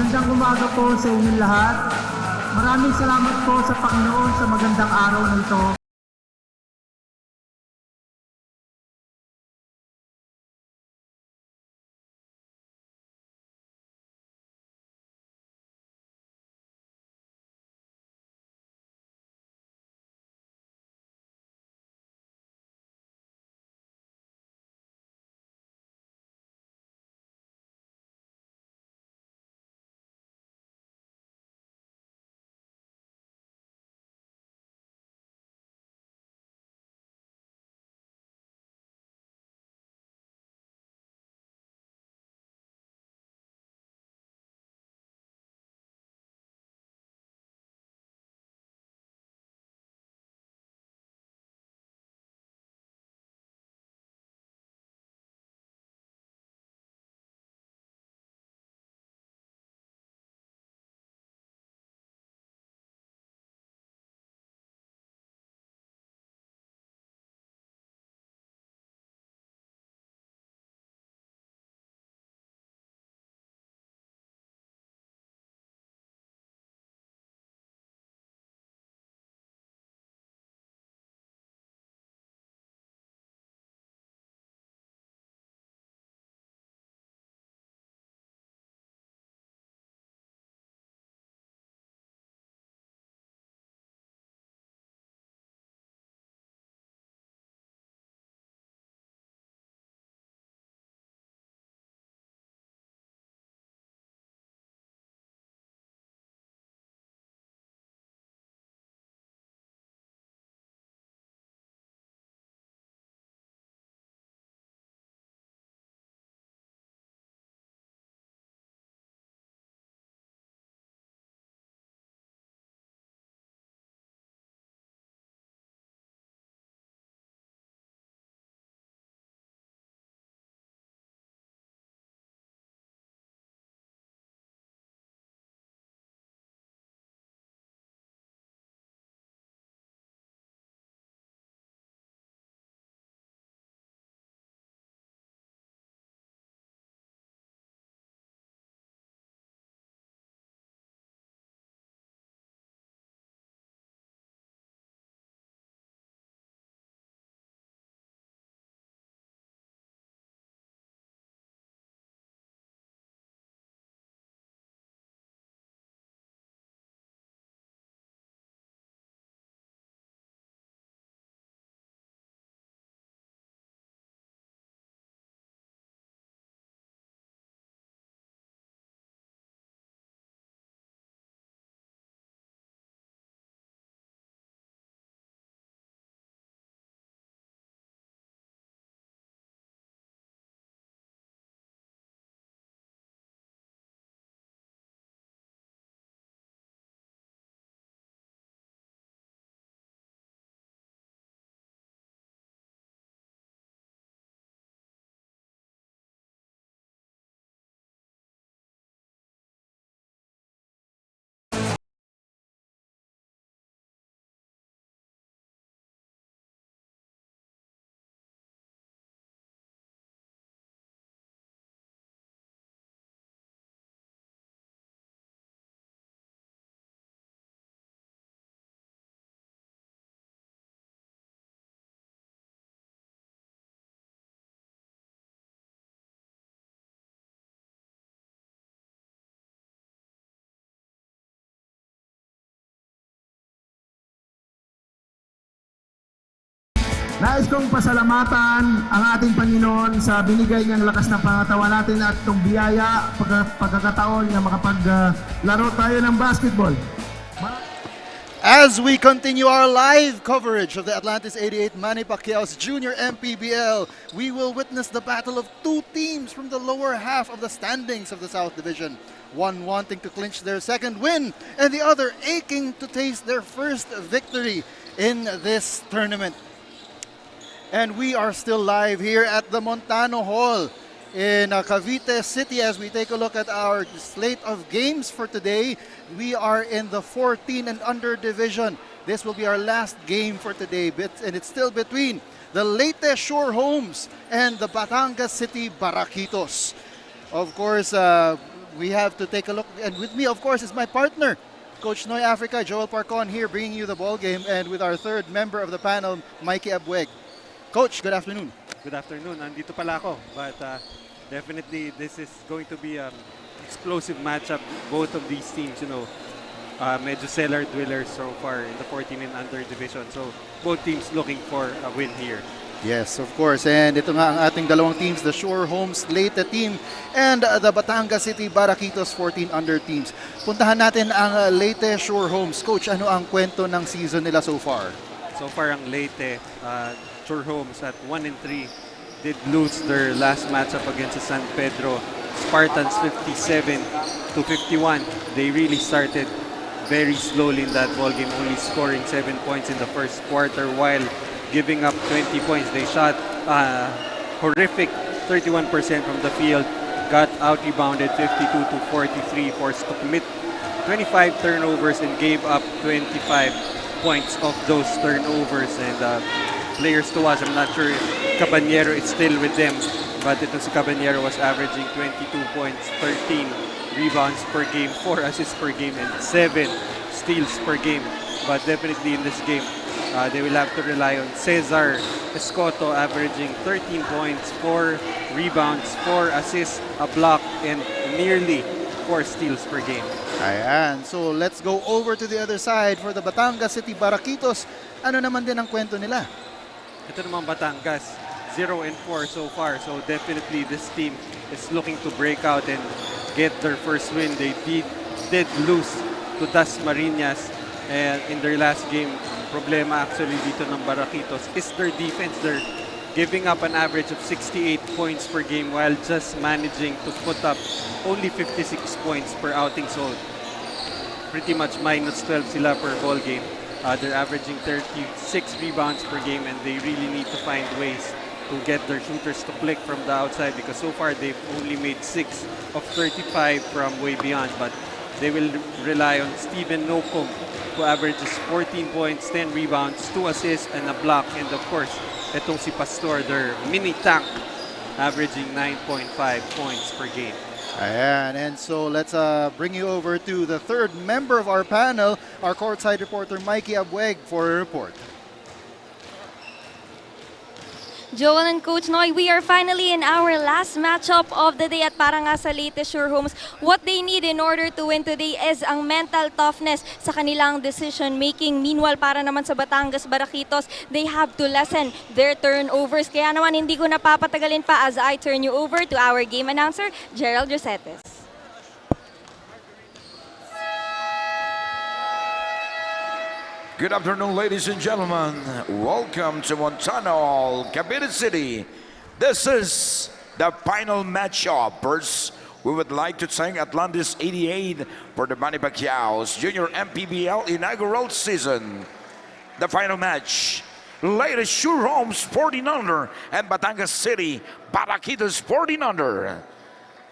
Magandang umaga po sa inyong lahat. Maraming salamat po sa Panginoon sa magandang araw na ito. Nais kong pasalamatan ang ating Panginoon sa binigay niyang lakas na pangatawan natin at itong biyaya, pagkakataon na makapaglaro tayo ng basketball. As we continue our live coverage of the Atlantis 88 Manny Pacquiao's Junior MPBL, we will witness the battle of two teams from the lower half of the standings of the South Division. One wanting to clinch their second win and the other aching to taste their first victory in this tournament. And we are still live here at the Montano Hall in Cavite City as we take a look at our slate of games for today. We are in the 14 and under division. This will be our last game for today, and it's still between the Leyte Homes and the Batangas City Baraquitos. Of course, we have to take a look. And with me, of course, is my partner, Coach Noy Africa, Joel Parcon here, bringing you the ball game, and with our third member of the panel, Mikey Abueg. Coach, good afternoon. Good afternoon. Nandito pala ako. But definitely, this is going to be an explosive matchup. Both of these teams, medyo cellar dwellers so far in the 14 and under division. So both teams looking for a win here. Yes, of course. And ito nga ang ating dalawang teams, the Shore Homes Leyte team and the Batangas City Baraquitos 14 under teams. Puntahan natin ang Leyte Shore Homes. Coach, ano ang kwento ng season nila so far? So far ang Leyte, Shore Homes at 1-3 did lose their last matchup against the San Pedro Spartans 57-51. They really started very slowly in that ball game, only scoring 7 points in the first quarter while giving up 20 points. They shot horrific 31% from the field, got out-rebounded 52-43, forced to commit 25 turnovers and gave up 25 points of those turnovers. And players to watch, I'm not sure if Caballero is still with them, but itong si Caballero was averaging 22 points, 13 rebounds per game, 4 assists per game, and 7 steals per game. But definitely in this game, they will have to rely on Cesar Escoto averaging 13 points, 4 rebounds, 4 assists, a block, and nearly 4 steals per game. Ayan. So let's go over to the other side for the Batangas City Baraquitos. Ano naman din ang kwento nila? Ito naman Batangas, 0-4 so far. So definitely this team is looking to break out and get their first win. They did lose to Das Marinas and in their last game. Problema actually dito ng Baraquitos is their defense. They're giving up an average of 68 points per game while just managing to put up only 56 points per outing. So pretty much minus 12 sila per ball game. They're averaging 36 rebounds per game and they really need to find ways to get their shooters to click from the outside because so far they've only made 6 of 35 from way beyond. But they will rely on Steven Nocum, who averages 14 points, 10 rebounds, 2 assists, and a block. And of course, itong si Pastor, their mini tank, averaging 9.5 points per game. Ayan, and so let's bring you over to the third member of our panel, our courtside reporter Mikey Abueg for a report. Joel and Coach Noy, we are finally in our last matchup of the day at para nga sa Leyte Shore Homes. What they need in order to win today is ang mental toughness sa kanilang decision making. Meanwhile, para naman sa Batangas Baraquitos, they have to lessen their turnovers. Kaya naman hindi ko napapatagalin pa as I turn you over to our game announcer, Gerald Rosetes. Good afternoon, ladies and gentlemen. Welcome to Montano, Cavite City. This is the final matchup. First, we would like to thank Atlantis 88 for the Manny Pacquiao's Junior MPBL Inaugural season. The final match, Leyte Shore Homes 14 under and Batangas City Baraquitos 14 under.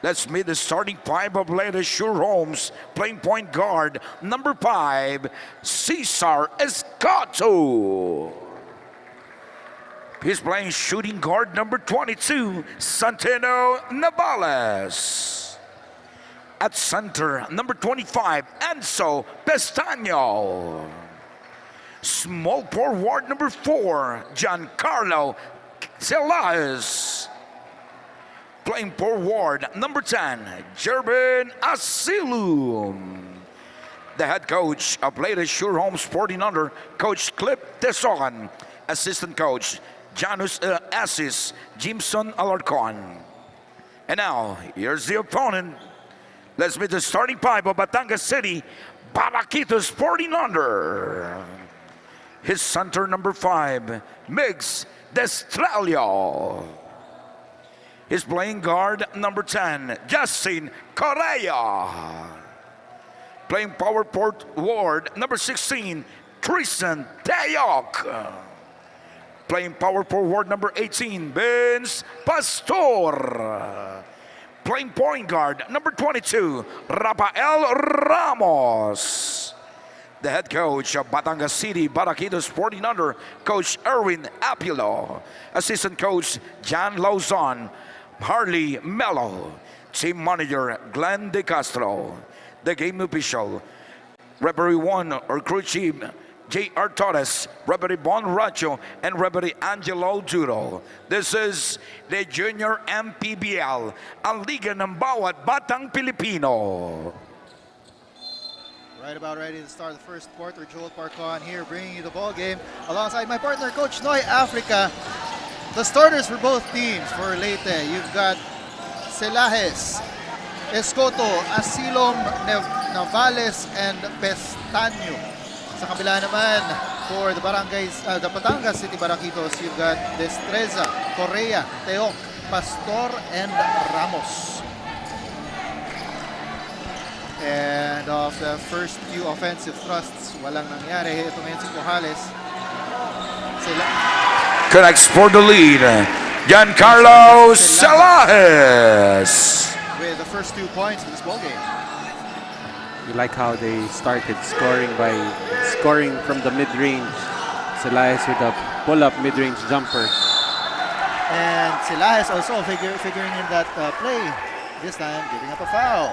Let's meet the starting five of Leyte Shore Homes, playing point guard, number 5, Cesar Escoto. He's playing shooting guard, number 22, Santino Navales. At center, number 25, Enzo Pestaño. Small forward, number 4, Giancarlo Celas. Playing forward, number 10, Jervin Asilum. The head coach of Leyte Shore Homes 14 under, Coach Clip Teson. Assistant coach, Janus Assis, Jimson Alarcon. And now, here's the opponent. Let's meet the starting five of Batangas City, Baraquitos 14 under. His center, number 5, Migs Destralio. He's playing guard, number 10, Justin Correa. Playing power forward, number 16, Tristan Tayok. Playing power forward, number 18, Vince Pastor. Playing point guard, number 22, Rafael Ramos. The head coach of Batangas City Baraquitos 14 under, Coach Erwin Apilo. Assistant coach, John Lozon, Harley Mello. Team Manager Glenn De Castro. The game official, Referee 1 or Crew Chief J.R. Torres, Referee Bon Racho, and Referee Angelo Duro. This is the Junior MPBL, ang liga ng bawat batang Pilipino. Right about ready to start the first quarter. Joel Parcon here bringing you the ball game alongside my partner, Coach Noy Africa. The starters for both teams for Leyte, you've got Celajes, Escoto, Asilom, Navales, and Pestaño. Sa kabila naman, for the Batangas City Baraquitos, you've got Destreza, Correa, Teoc, Pastor, and Ramos. And of the first few offensive thrusts, walang nangyari. Ito ngayon si Cojales. Connects for the lead, Giancarlo Celajes. With the first 2 points of this ball game. You like how they started scoring from the mid-range. Celajes with a pull-up mid-range jumper. And Celajes also figuring in that play. This time, giving up a foul.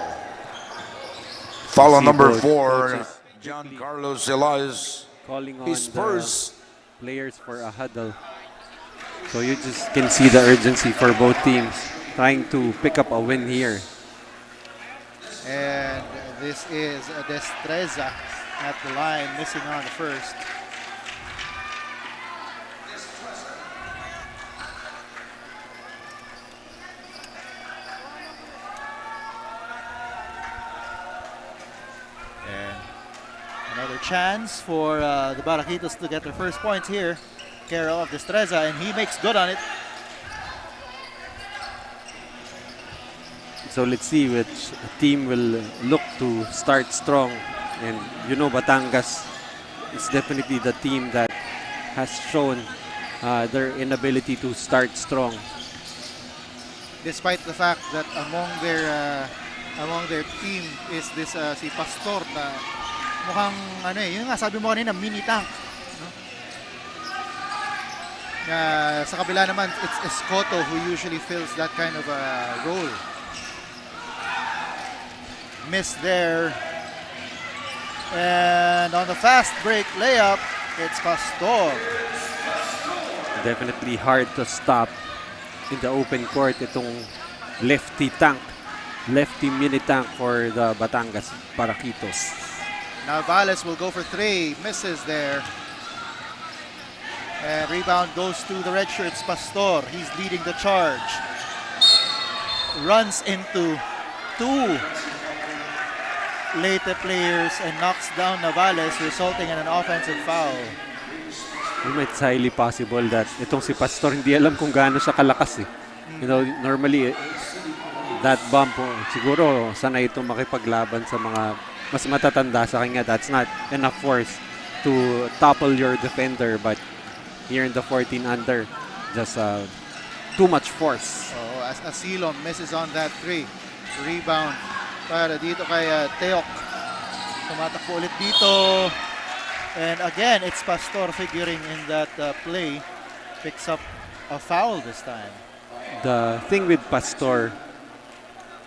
Foul on See number both 4, coaches Giancarlo Celajes. calling on His first. the players for a huddle. So you just can see the urgency for both teams trying to pick up a win here. And this is Destreza at the line, missing on the first. And another chance for the Baraquitos to get their first points here. Care of Destreza, and he makes good on it. So let's see which team will look to start strong. And you know, Batangas is definitely the team that has shown their inability to start strong. Despite the fact that among their team is this si Pastor na mukhang yun nga sabi mo kanina, mini tank. No? Sa kabila naman, it's Escoto who usually fills that kind of role. Miss there. And on the fast break layup, it's Pastor. Definitely hard to stop in the open court itong lefty mini tank for the Batangas Baraquitos. Navales will go for 3, misses there. And rebound goes to the red shirts, Pastor. He's leading the charge. Runs into 2 Leyte players and knocks down Navales, resulting in an offensive foul. It's highly possible that itong si Pastor hindi alam kung gaano siya kalakas eh. You know, normally that bump siguro sanay itong makipaglaban sa mga mas matatanda sa kanya. That's not enough force to topple your defender, but here in the 14 under, just too much force. Oh, as Asilom misses on that 3. Rebound para dito kay Teoc. Tumatakbo ulit dito. And again, it's Pastor figuring in that play. Picks up a foul this time. The thing with Pastor,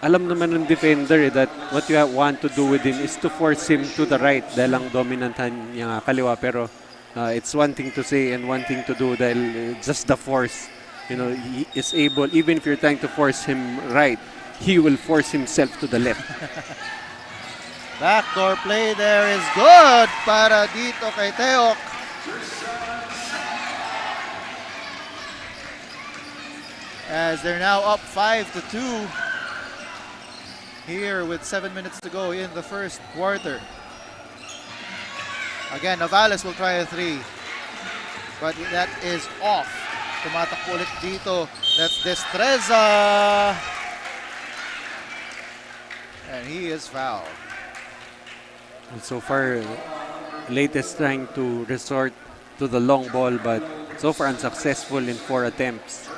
alam naman ng defender that what you want to do with him is to force him to the right dahil ang dominantan niya kaliwa. Pero it's one thing to say and one thing to do dahil just the force. You know, he is able, even if you're trying to force him right, he will force himself to the left. Backdoor play there is good para dito kay Teoc. As they're now up 5-2 here with 7 minutes to go in the first quarter. Again, Navales will try a 3, but that is off. Tumatakbo ulit dito. That's Destreza. And he is fouled. And so far, Leyte is trying to resort to the long ball, but so far unsuccessful in 4 attempts.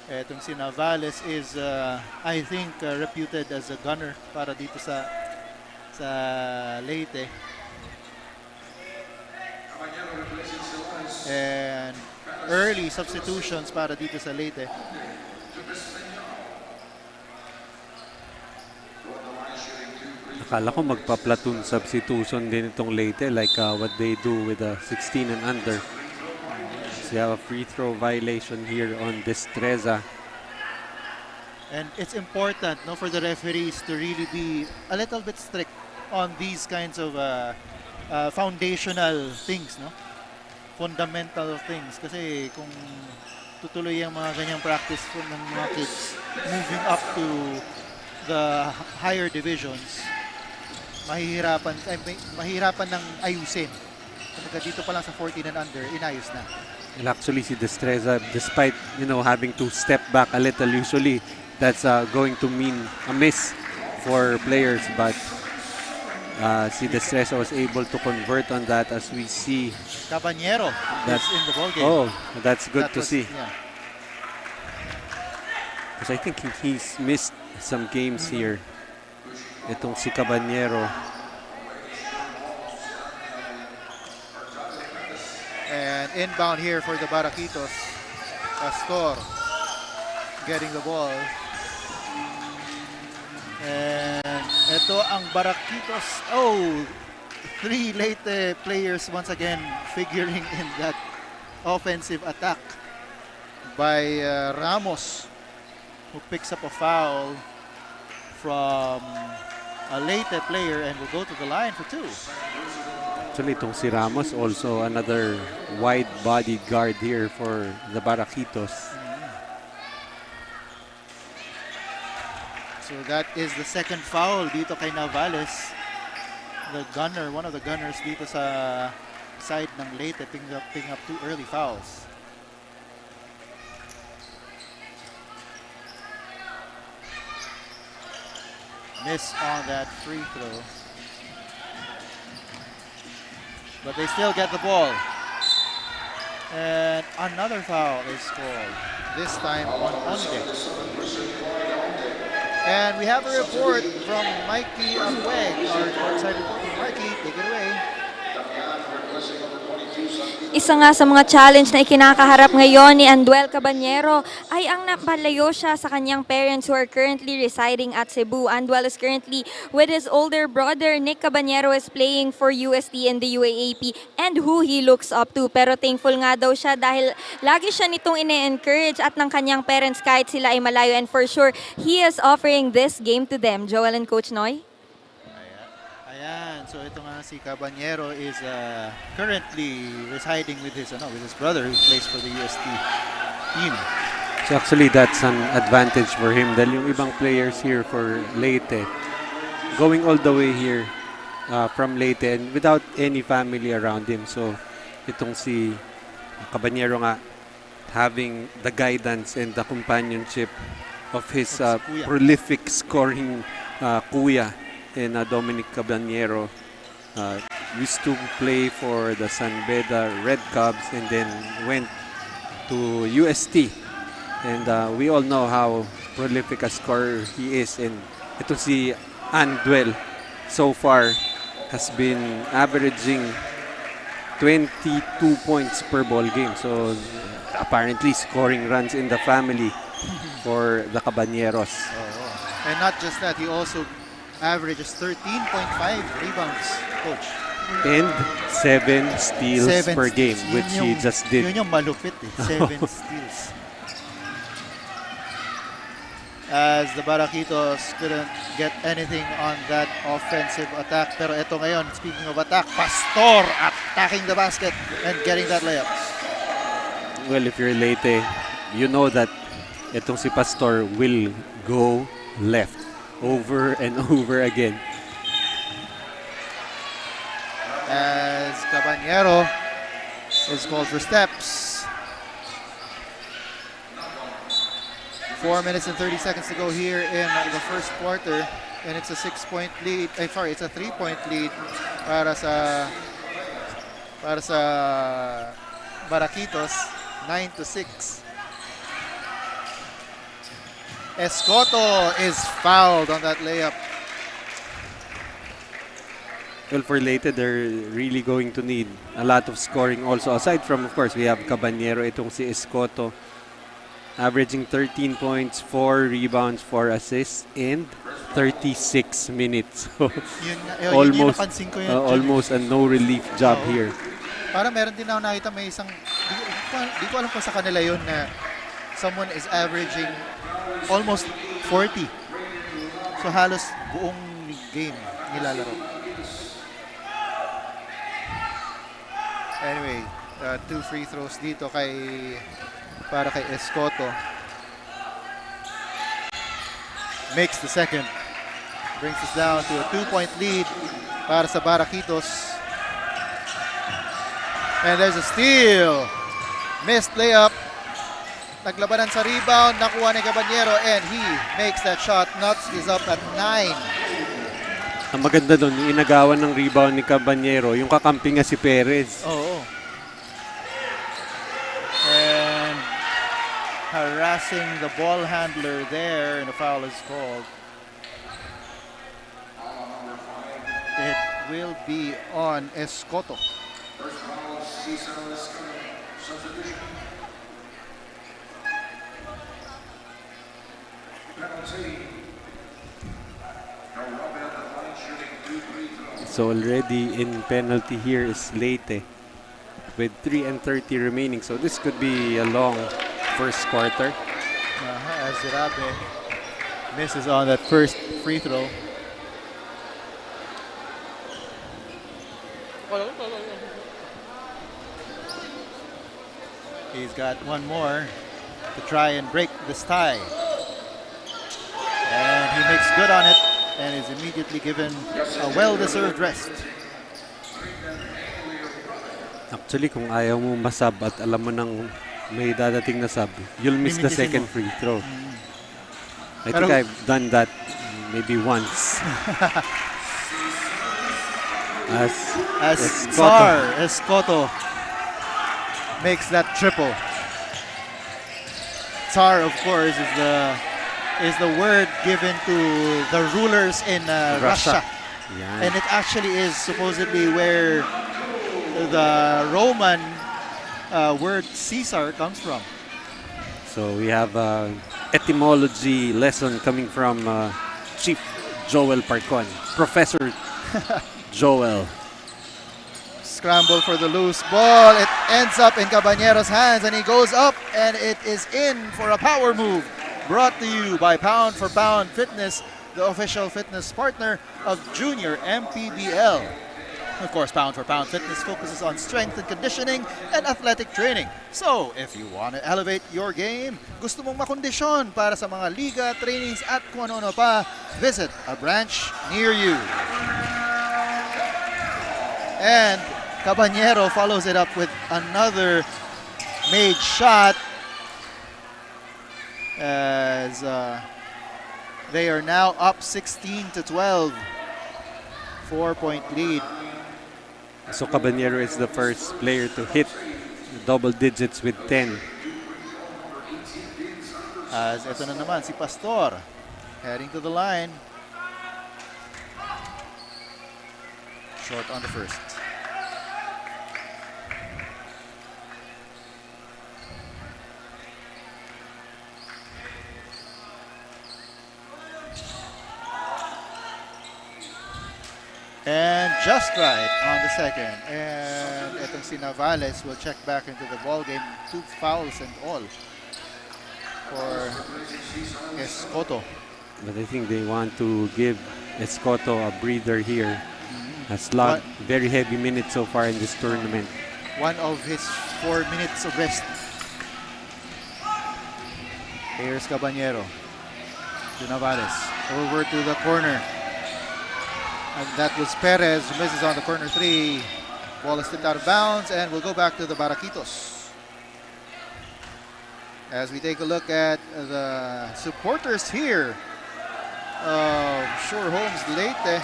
Etong si Navales is, I think, reputed as a gunner para dito sa Leyte. And early substitutions para dito sa Leyte. Akala ko magpa-platoon substitution din itong Leyte like what they do with the 16 and under. So you have a free throw violation here on Destreza. And it's important, no, for the referees to really be a little bit strict on these kinds of foundational things, no? Fundamental things. Kasi kung tutuloy ang mga ganyang practice ng mga kids moving up to the higher divisions, mahihirapan ng ayusin. Kasi dito pa lang sa 14 and under, inayos na. Well, actually, si Destreza, despite having to step back a little, usually that's going to mean a miss for players. But si Destreza was able to convert on that, as we see. Caballero is in the ball game. Oh, that's good to see. Yeah. Because I think he's missed some games here. Itong si Caballero. And inbound here for the Baraquitos. Pastor getting the ball. And ito ang Baraquitos. Oh, 3 Leyte players once again figuring in that offensive attack by Ramos, who picks up a foul from a Leyte player and will go to the line for 2. Actually, itong si Ramos, also another wide-bodied guard here for the Baraquitos. So that is the second foul dito kay Navales. The gunner, one of the gunners dito sa side ng Leyte, picking up 2 early fouls. Miss on that free throw. But they still get the ball. And another foul is called, this time on Onde. And we have a report from Mikey Abueg, our courtside reporter. Mikey, take it away. Isa nga sa mga challenge na ikinakaharap ngayon ni Anduel Caballero ay ang napalayo siya sa kanyang parents who are currently residing at Cebu. Anduel is currently with his older brother. Nick Caballero is playing for UST in the UAAP and who he looks up to. Pero thankful nga daw siya dahil lagi siya nitong ine-encourage at ng kanyang parents kahit sila ay malayo. And for sure, he is offering this game to them. Joel and Coach Noy? Ayan, so ito nga si Caballero is currently residing with his brother who plays for the UST team. So actually, that's an advantage for him dahil yung ibang players here for Leyte going all the way here from Leyte and without any family around him. So itong si Caballero nga having the guidance and the companionship of his prolific scoring kuya and Dominic Caballero. Used to play for the San Beda Red Cubs and then went to UST. And we all know how prolific a scorer he is. And ito si Anduel so far has been averaging 22 points per ball game. So apparently scoring runs in the family for the Caballeros. And not just that, he also averages 13.5 rebounds, Coach. And 7 steals per game, steals. which he just did. Yun yung malupit eh. 7 steals. As the Baraquitos couldn't get anything on that offensive attack. Pero ito ngayon, speaking of attack, Pastor attacking the basket and getting that layup. Well, if you're Leyte, you know that itong si Pastor will go left over and over again. As Caballero is called for steps. 4 minutes and 30 seconds to go here in the first quarter, and it's a 6-point lead. It's a 3-point lead para sa Baraquitos, 9-6. Escoto is fouled on that layup. Well, for Leyte, they're really going to need a lot of scoring also. Aside from, of course, we have Caballero, itong si Escoto, averaging 13 points, 4 rebounds, 4 assists, and 36 minutes. So, Yun yung almost, napansin ko yun. almost a no-relief job Oo. here. Parang meron din ako nakita may isang, di ko alam kung sa kanila yun na someone is averaging almost 40. So halos buong game nilalaro. Anyway, 2 free throws dito para kay Escoto. Makes the second. Brings us down to a 2-point lead para sa Baraquitos. And there's a steal. Missed layup. Naglabanan sa rebound. Nakuha ni Caballero and he makes that shot. Nuts is up at 9. Ang maganda doon, yung inagawan ng rebound ni Caballero, yung kakampi nga si Perez. Oo. And harassing the ball handler there and a foul is called. It will be on Escoto. So already in penalty here is Leyte with 3:30 remaining. So this could be a long first quarter. As Zirabe misses on that first free throw. He's got one more to try and break this tie. And he makes good on it and is immediately given a well-deserved rest. Actually, kung ayaw mo masab at alam mo nang may dadating na sub, you'll miss the Mimitisin second mo. free throw. I Pero- think I've done that maybe once. As Escoto makes that triple. Tsar, of course, is the word given to the rulers in Russia. Yan. And it actually is supposedly where the Roman word Caesar comes from. So we have etymology lesson coming from Chief Joel Parcon, Professor Joel. Scramble for the loose ball. It ends up in Caballero's hands and he goes up and it is in for a power move. Brought to you by Pound for Pound Fitness, the official fitness partner of Junior MPBL. Of course, Pound for Pound Fitness focuses on strength and conditioning and athletic training. So, if you want to elevate your game, gusto mong makondisyon para sa mga liga, trainings at kung ano-ano pa, visit a branch near you. And Caballero follows it up with another made shot as they are now up 16-12. 4-point lead. So Caballero is the first player to hit double digits with 10. As ito na naman si Pastor heading to the line. Short on the first. And just right on the second. And itong si Navales will check back into the ball game. 2 fouls and all for Escoto. But I think they want to give Escoto a breather here. Has logged very heavy minutes so far in this tournament. One of his 4 minutes of rest. Here's Caballero to Navales. Over to the corner. And that was Perez who misses on the corner 3. Ball is tipped out of bounds and we'll go back to the Baraquitos. As we take a look at the supporters here of Shore Homes Leyte.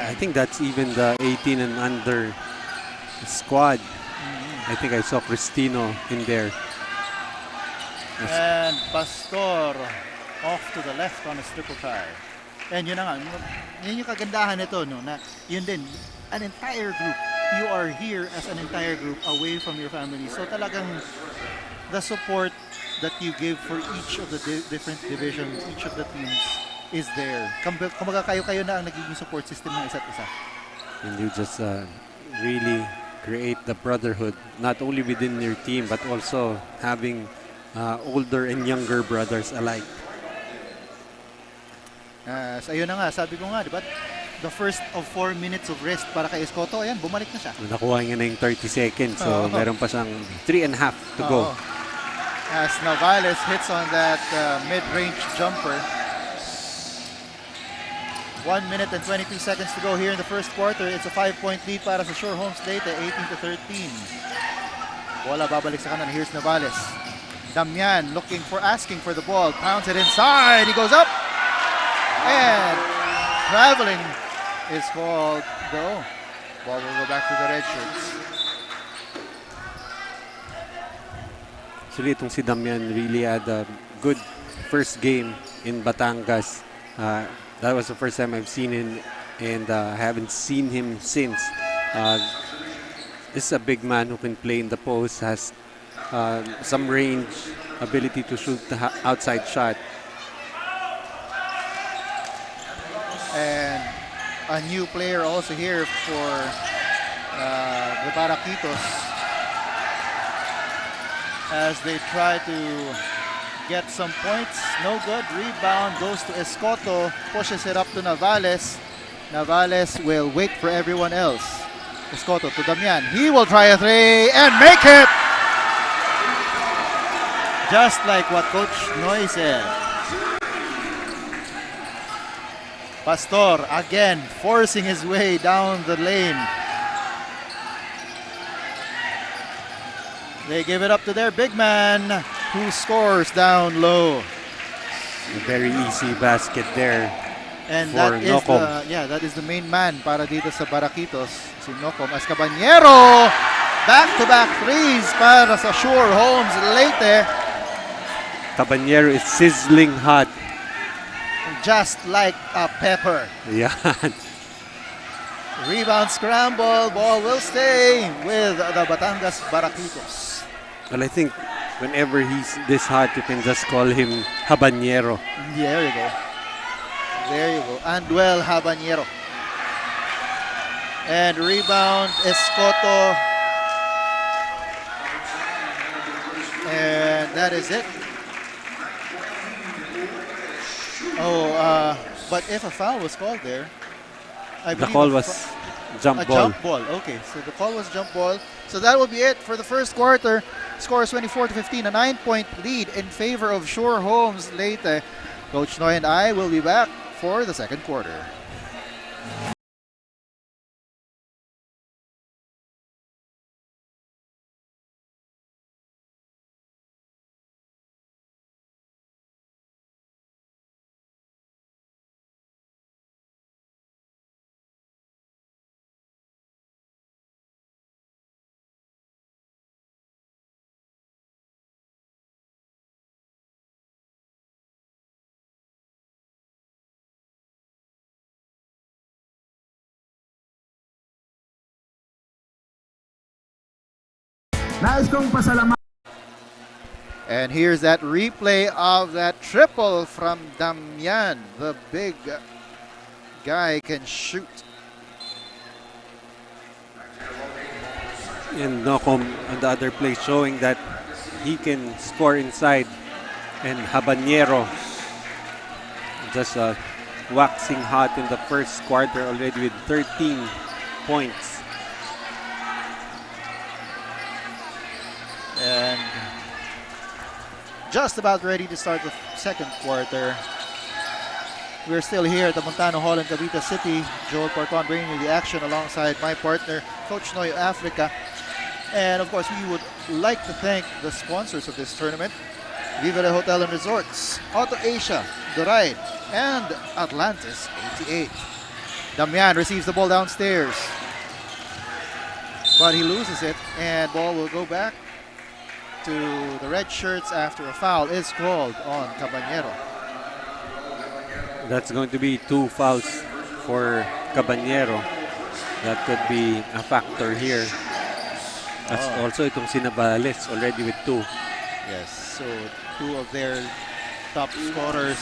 I think that's even the 18 and under squad. I think I saw Cristino in there. And Pastor off to the left on his triple try. And yun na nga, yun yung kagandahan nito, no, na yun din, an entire group. You are here as an entire group away from your family. So talagang the support that you give for each of the different divisions, each of the teams is there. Kumbaga kayo na ang nagiging support system ng isa't isa. And you just really create the brotherhood, not only within your team, but also having older and younger brothers alike. So ayun na nga, sabi ko nga, di ba? The first of 4 minutes of rest para kay Escoto, ayan, bumalik na siya. Nakuha niya na yung 30 seconds, so meron pa siyang 3.5 to go. As Navales hits on that mid-range jumper. 1 minute and 22 seconds to go here in the first quarter. It's a 5-point lead para sa Shore Homes Leyte, 18-13. Bola babalik sa kanan. Here's Navales. Damian asking for the ball. Pounds it inside. He goes up. And traveling is called though. Ball will go back to the red shirts. Actually, itong si Damian really had a good first game in Batangas. That was the first time I've seen him, and I haven't seen him since. This is a big man who can play in the post, has some range, ability to shoot the outside shot. And a new player also here for the Baraquitos as they try to get some points. No good. Rebound goes to Escoto. Pushes it up to Navales. Navales will wait for everyone else. Escoto to Damian. He will try a three and make it! Just like what Coach Noy said. Pastor again forcing his way down the lane. They give it up to their big man who scores down low. A very easy basket there. And for Nocom. that is the main man para dito sa Baraquitos, si Nocom Caballero. Back-to-back threes para sa Shore Homes Leyte. Caballero is sizzling hot. Just like a pepper. Yeah. Rebound scramble. Ball will stay with the Batangas Baraquitos. Well, I think whenever he's this hot, you can just call him Habanero. There you go. There you go. Anduel Habanero. And rebound Escoto. And that is it. But if a foul was called there, I The believe call was jump ball. Jump ball. Okay, so the call was jump ball. So that will be it for the first quarter. Score is 24-15, a 9-point lead in favor of Shore Homes Leyte. Coach Noy and I will be back for the second quarter. Nais kong pasalamat. And here's that replay of that triple from Damian. The big guy can shoot. And Nocom on the other play showing that he can score inside. And Habanero just waxing hot in the first quarter already with 13 points. And just about ready to start the second quarter. We're still here at the Montano Hall in Cavite City. Joel Porton bringing you the action alongside my partner, Coach Noy Africa. And of course, we would like to thank the sponsors of this tournament. Viva the Hotel and Resorts, Auto Asia, The Ride, and Atlantis 88. Damian receives the ball downstairs, but he loses it, and ball will go back to the red shirts after a foul is called on Caballero. That's going to be 2 fouls for Caballero. That could be a factor here. As also itong Sinabales already with 2. Yes, so 2 of their top scorers,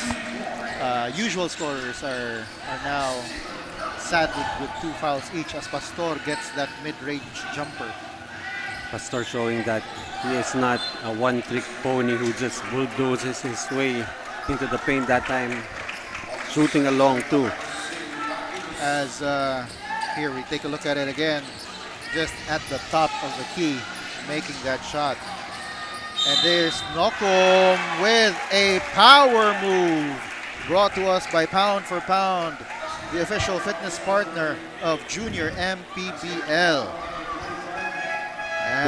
usual scorers are now saddled with 2 fouls each as Pastor gets that mid-range jumper. Pastor showing that he is not a one-trick pony who just bulldozes his way into the paint that time. Shooting along too. As here we take a look at it again, just at the top of the key, making that shot. And there's Nokom with a power move brought to us by Pound for Pound, the official fitness partner of Junior MPBL.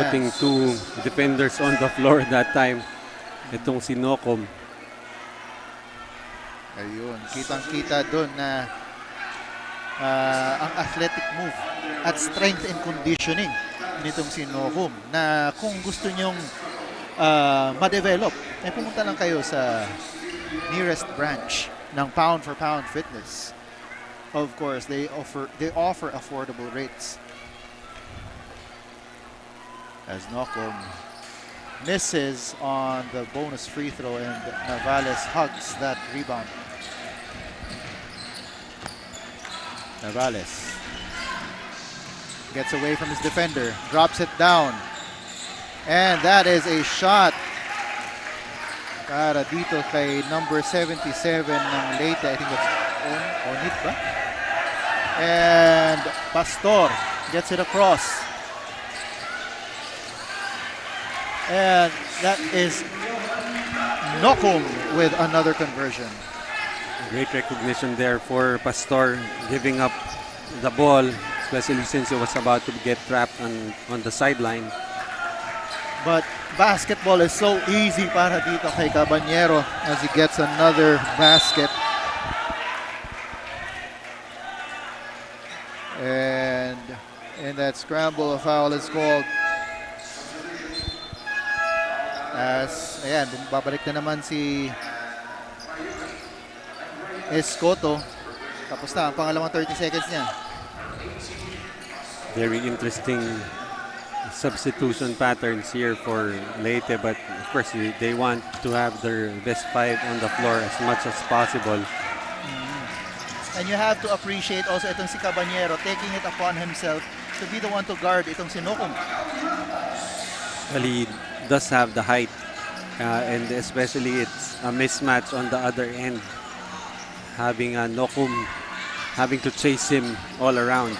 Putting 2 defenders on the floor that time. Itong si Nokom. Ayun, kitang-kita doon na ang athletic move at strength and conditioning nitong si Nokom, na kung gusto nyong ma-develop, ay pumunta lang kayo sa nearest branch ng Pound for Pound Fitness. Of course, they offer affordable rates. As Nokom misses on the bonus free throw and Navales hugs that rebound. Navales gets away from his defender, drops it down, and that is a shot para dito kay number 77 ng Leyte. I think that's Onit ba? And Pastor gets it across. And that is Nokom with another conversion. Great recognition there for Pastor, giving up the ball, especially since it was about to get trapped on the sideline. But basketball is so easy para dito kay Caballero as he gets another basket. And in that scramble, a foul is called. As, ayan, babalik na naman si Escoto. Tapos na ang pangalawang 30 seconds niya. Very interesting substitution patterns here for Leyte, but of course they want to have their best 5 on the floor as much as possible. And you have to appreciate also itong si Caballero taking it upon himself to be the one to guard itong si Nokom. Well, he does have the height, and especially it's a mismatch on the other end, having a Nokum having to chase him all around.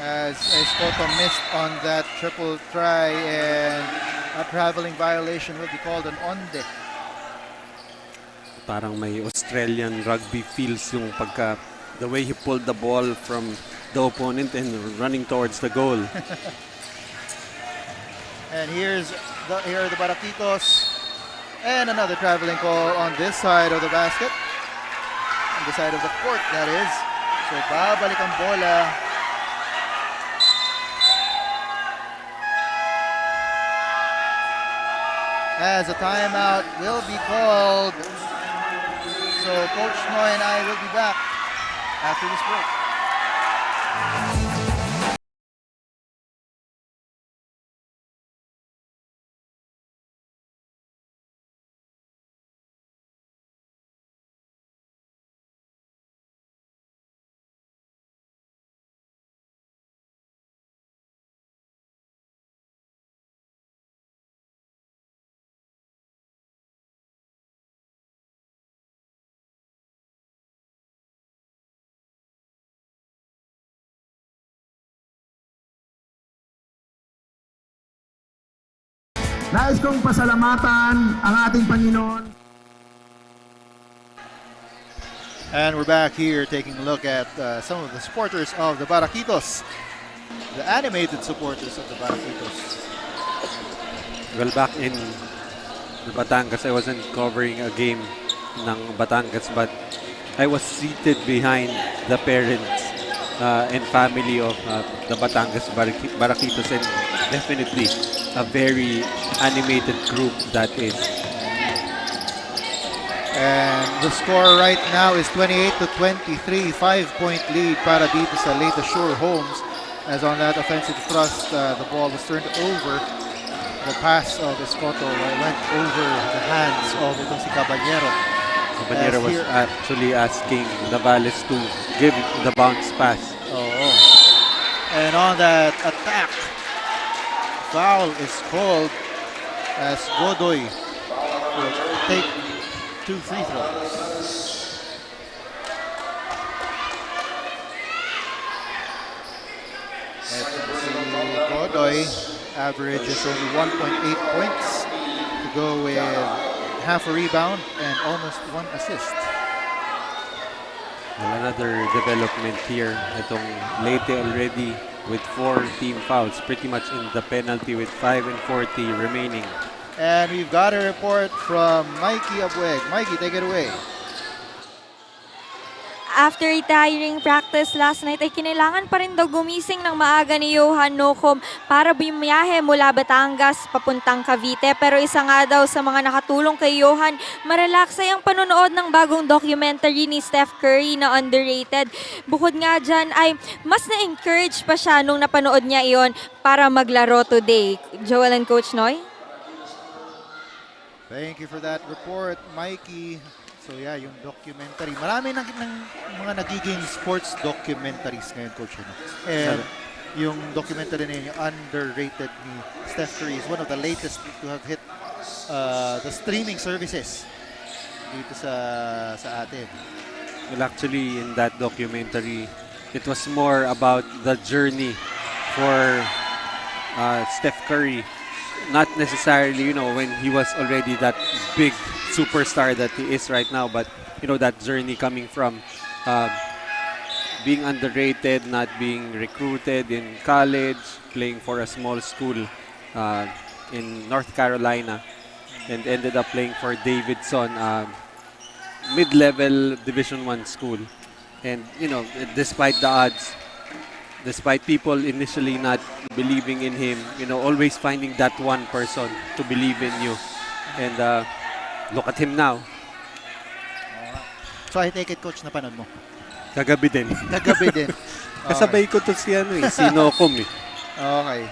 As Escoto missed on that triple try, and a traveling violation will be called an onde. Parang may Australian rugby feels yung the way he pulled the ball from the opponent and running towards the goal. And here are the Baraquitos, and another traveling call on this side of the basket, on the side of the court, that is. So babalik ang bola. As a timeout will be called. So Coach Noy and I will be back after this break. Nais kong pasalamatan ang ating Panginoon. And we're back here taking a look at some of the supporters of the Baraquitos, the animated supporters of the Baraquitos. Well, back in the Batangas, I wasn't covering a game ng Batangas, but I was seated behind the parents and family of the Batangas Baraquitos, and definitely a very animated group that is. And the score right now is 28-23, 5-point lead para dito sa Leyte Homes. As on that offensive thrust, the ball was turned over. The pass of Escoto went over the hands of itong si Caballero. Caballero was actually asking Navales to give the bounce pass. Oh. And on that attack, foul is called as Godoy will take 2 free throws. And si Godoy averages only 1.8 points to go with half a rebound and almost 1 assist. Well, another development here. Itong Leyte already with 4 team fouls, pretty much in the penalty with 5 and 40 remaining. And we've got a report from Mikey Abueg. Mikey, take it away. After retiring practice last night ay kinailangan pa rin daw gumising ng maaga ni Johan Nocom para bumiyahe mula Batangas papuntang Cavite. Pero isa nga daw sa mga nakatulong kay Johan, marelax ay ang panonood ng bagong documentary ni Steph Curry na Underrated. Bukod nga dyan ay mas na-encourage pa siya nung napanood niya iyon para maglaro today. Joel and Coach Noy? Thank you for that report, Mikey. So yeah, yung documentary. Marami ng mga nagiging sports documentaries ngayon, Coach. And yung documentary na yun, yung Underrated ni Steph Curry is one of the latest to have hit the streaming services dito sa atin. Well, actually, in that documentary, it was more about the journey for Steph Curry. Not necessarily, you know, when he was already that big superstar that he is right now, but, you know, that journey coming from being underrated, not being recruited in college, playing for a small school in North Carolina, and ended up playing for Davidson, mid-level Division I school. And, you know, despite the odds, despite people initially not believing in him, you know, always finding that one person to believe in you. And look at him now. So I take it, Coach, napanood mo? Kagabi din. Kagabi din. Kasabay ko to si Nocom eh. Okay.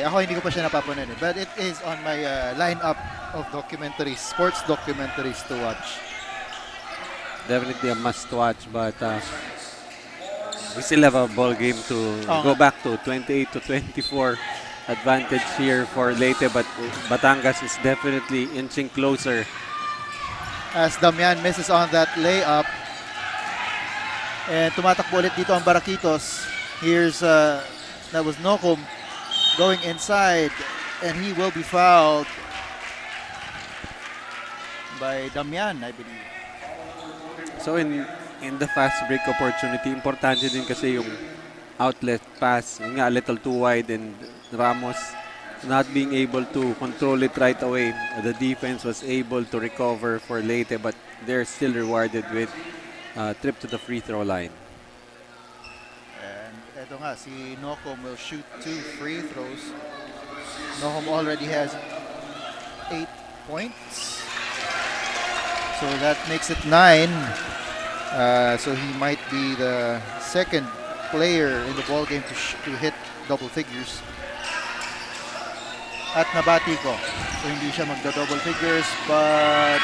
Ako hindi ko pa siya napapanood. But it is on my lineup of documentaries, sports documentaries to watch. Definitely a must watch, but we still have a ball game to go back to. 28-24 advantage here for Leyte, but Batangas is definitely inching closer. As Damian misses on that layup. And tumatakbo ulit dito ang Baraquitos. Here's, that was Nocom going inside, and he will be fouled by Damian, I believe. So in the fast break opportunity, importante din kasi yung outlet pass, yung nga a little too wide, and Ramos not being able to control it right away. The defense was able to recover for Leyte, but they're still rewarded with trip to the free throw line. And eto nga, si Nocom will shoot 2 free throws. Nocom already has 8 points. So that makes it 9. So he might be the second player in the ball game to hit double figures. At nabati ko. So hindi siya magda-double figures, but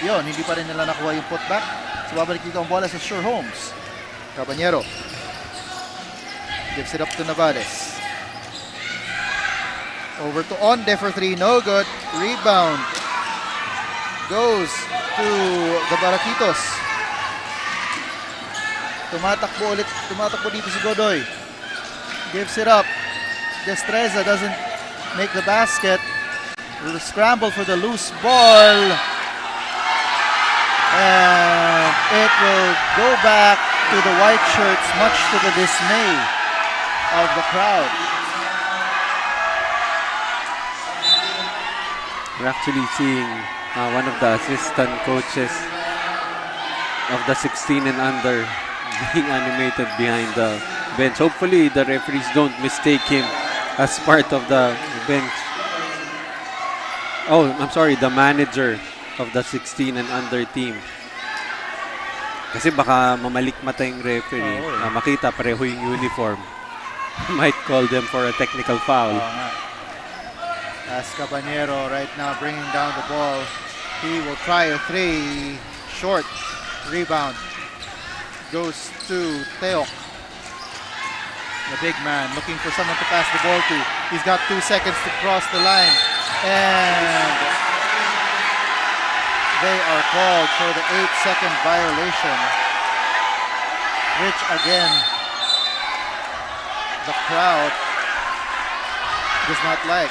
yun, hindi pa rin nila nakuha yung putback. So babalik dito ang bola sa Sure Homes. Caballero gives it up to Navales. Over to Onde for 3, no good. Rebound goes to the Baraquitos. Tumatakbo dito si Godoy. Gives it up. Destreza doesn't make the basket. Scramble for the loose ball. And it will go back to the white shirts, much to the dismay of the crowd. We're actually seeing one of the assistant coaches of the 16 and under being animated behind the bench. Hopefully the referees don't mistake him as part of the bench. Oh, I'm sorry, the manager of the 16 and under team. Kasi baka mamalikmata yung referee, makita pareho yung uniform. Might call them for a technical foul. As Cabanero right now bringing down the ball. He will try a three. Short rebound. Goes to Teok. The big man looking for someone to pass the ball to. He's got 2 seconds to cross the line. And they are called for the 8-second violation. Which again, the crowd does not like.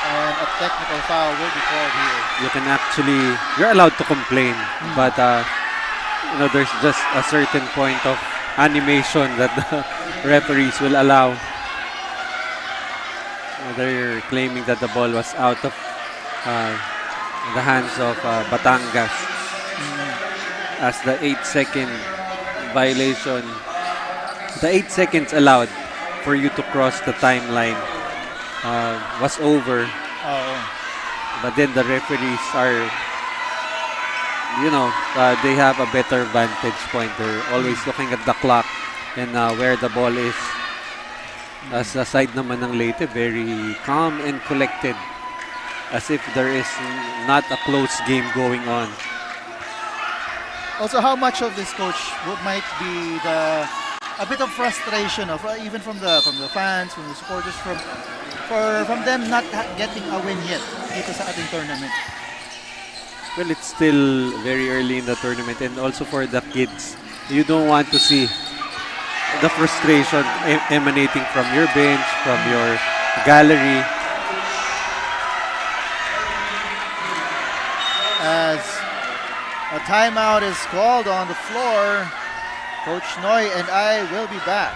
And a technical foul will be called here. You can actually, you're allowed to complain, but you know, there's just a certain point of animation that the referees will allow. They're claiming that the ball was out of the hands of Batangas as the 8-second violation. The 8 seconds allowed for you to cross the timeline was over. But then the referees are, you know, they have a better vantage point. They're always looking at the clock and where the ball is. As the side naman ng Leyte, very calm and collected, as if there is not a close game going on. Also, how much of this, coach, might be a bit of frustration of even from the fans, from the supporters, from them not getting a win yet dito sa ating tournament? Well, it's still very early in the tournament, and also for the kids, you don't want to see the frustration emanating from your bench, from your gallery. As a timeout is called on the floor, Coach Noy and I will be back.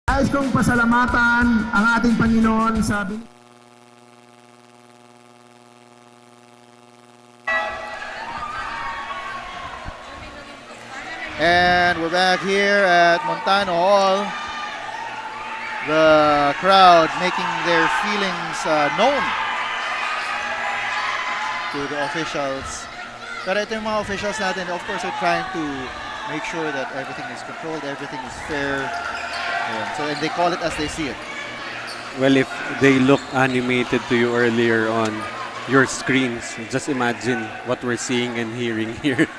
Nais kong pasalamatan ang ating Panginoon sa And we're back here at Montano Hall. The crowd making their feelings known to the officials. Pero ito yung mga officials natin, of course, are trying to make sure that everything is controlled, everything is fair. So, and they call it as they see it. Well, if they look animated to you earlier on your screens, just imagine what we're seeing and hearing here.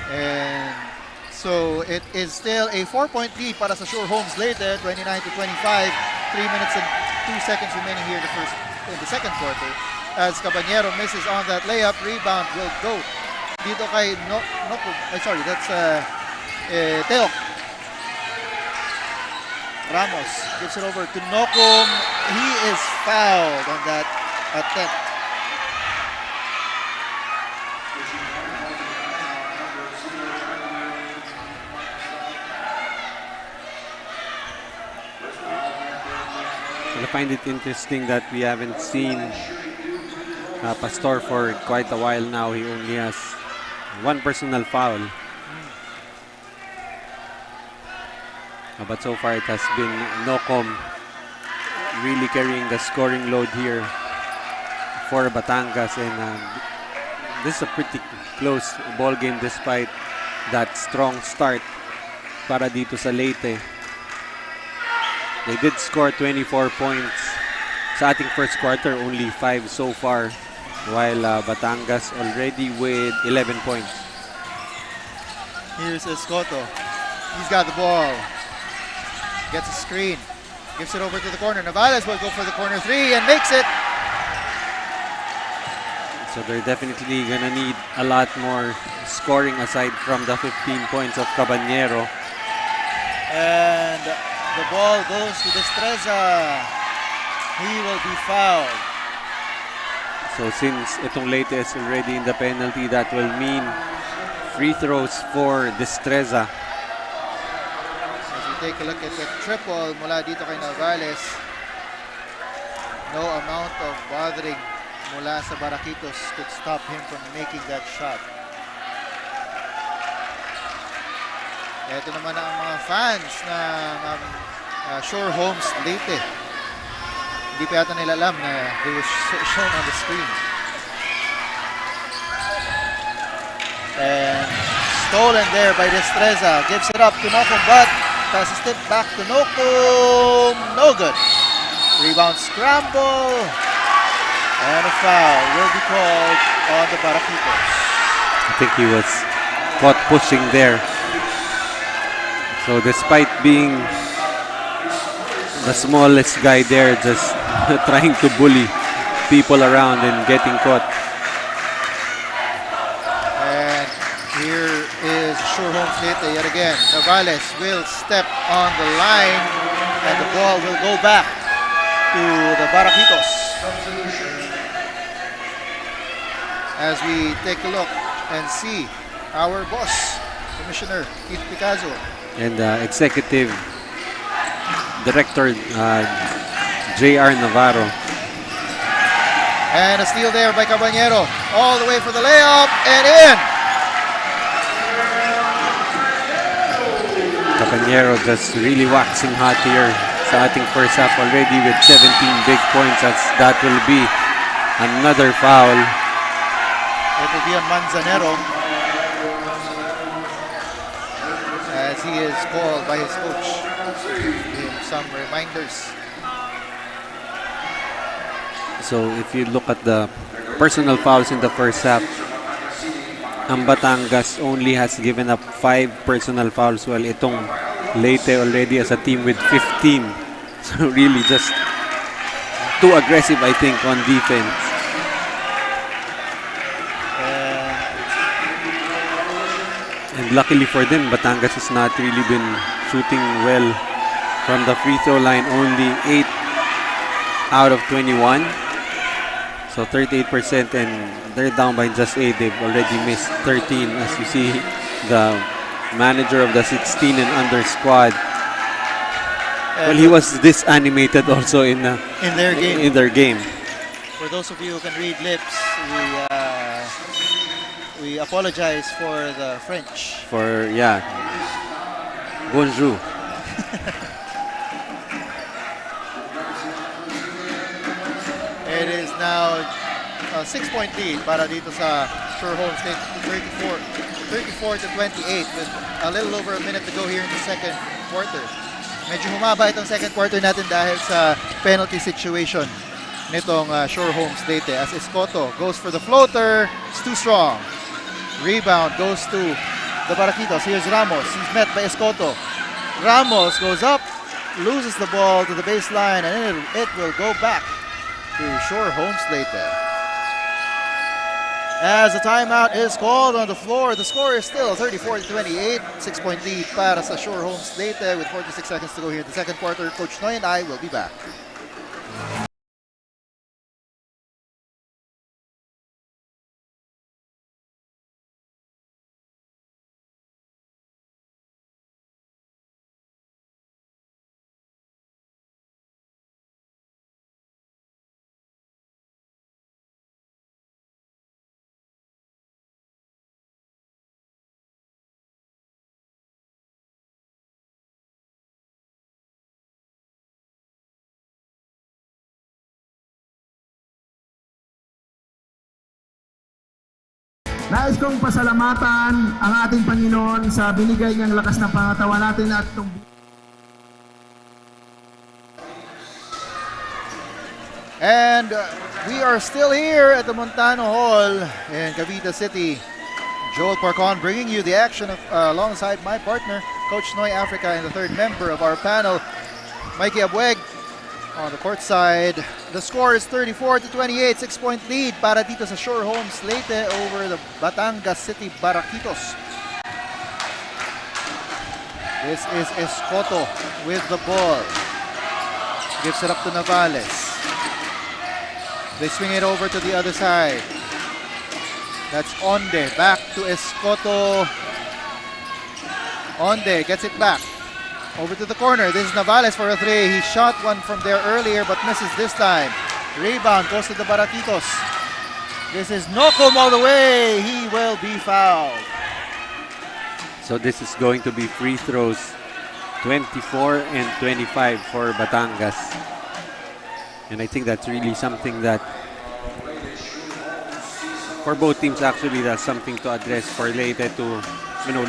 And so it is still a 4-point lead para sa Sure Homes Leyte, 29-25. 3 minutes and 2 seconds remaining here in the second quarter. As Cabanero misses on that layup, rebound will go dito kay that's Teok. Ramos gives it over to Nokum. He is fouled on that attempt. I find it interesting that we haven't seen Pastor for quite a while now. He only has one personal foul. But so far it has been Nocom really carrying the scoring load here for Batangas, and this is a pretty close ball game despite that strong start para dito sa Leyte. They did score 24 points sa ating first quarter, only 5 so far, while Batangas already with 11 points. Here's Escoto. He's got the ball. Gets a screen. Gives it over to the corner. Navales will go for the corner three and makes it. So they're definitely gonna need a lot more scoring aside from the 15 points of Cabanero. And the ball goes to Destreza. He will be fouled. So since itong Leyte is already in the penalty, that will mean free throws for Destreza. As we take a look at the triple mula dito kay Navales, no amount of bothering mula sa Baraquitos could stop him from making that shot. Ito naman ang mga fans ng Shore Homes Leyte. Hindi pa yata nila alam na they were shown on the screen. And stolen there by Destreza. Gives it up to Nokum, but passes it back to Nokum. No good. Rebound scramble. And a foul will be called on the Baraquitos. I think he was caught pushing there. So despite being the smallest guy there, just trying to bully people around and getting caught. And here is Shore Homes Leyte yet again. Navales will step on the line and the ball will go back to the Baraquitos. As we take a look and see our boss, Commissioner Keith Picazo. And Executive Director J.R. Navarro. And a steal there by Caballero. All the way for the layup and in. Caballero just really waxing hot here sa ating first half already with 17 big points. That will be another foul. It will be on Manzanero as he is called by his coach. Give him some reminders. So if you look at the personal fouls in the first half, ang Batangas only has given up 5 personal fouls, while itong Leyte already as a team with 15. So really just too aggressive, I think, on defense. And luckily for them, Batangas has not really been shooting well from the free throw line, only 8 out of 21. So 38%, and they're down by just 8. They've already missed 13, as you see the manager of the 16 and under squad. Well, he was this animated also in their game. For those of you who can read lips, we apologize for the French. Bonjour. It is now a 6-point lead para dito sa Shore Homes State, 34 to 28 with a little over a minute to go here in the second quarter. Medyo humaba itong second quarter natin dahil sa penalty situation nitong Shore Homes Leyte as Escoto goes for the floater. It's too strong. Rebound goes to the Baraquitos. Here's Ramos. He's met by Escoto. Ramos goes up, loses the ball to the baseline, and it will go back to Shore Homes Leyte. As the timeout is called on the floor, the score is still 34 to 28. 6-point lead para sa Shore Homes Leyte with 46 seconds to go here in the second quarter. Coach Noy and I will be back. Nais kong pasalamatan ang ating Panginoon sa binigay niyang lakas na pangatawan natin at itong And we are still here at the Montano Hall in Cavite City. Joel Parcon bringing you the action alongside my partner, Coach Noy Africa, and the third member of our panel, Mikey Abueg. On the court side, the score is 34 to 28, 6-point lead para dito sa Shore Homes Leyte over the Batangas City Baraquitos. This is Escoto with the ball. Gives it up to Navales. They swing it over to the other side. That's Onde. Back to Escoto. Onde gets it back. Over to the corner. This is Navales for a three. He shot one from there earlier but misses this time. Rebound goes to the Baraquitos. This is Nocum all the way. He will be fouled. So this is going to be free throws 24 and 25 for Batangas. And I think that's really something that for both teams actually that's something to address for Leyte to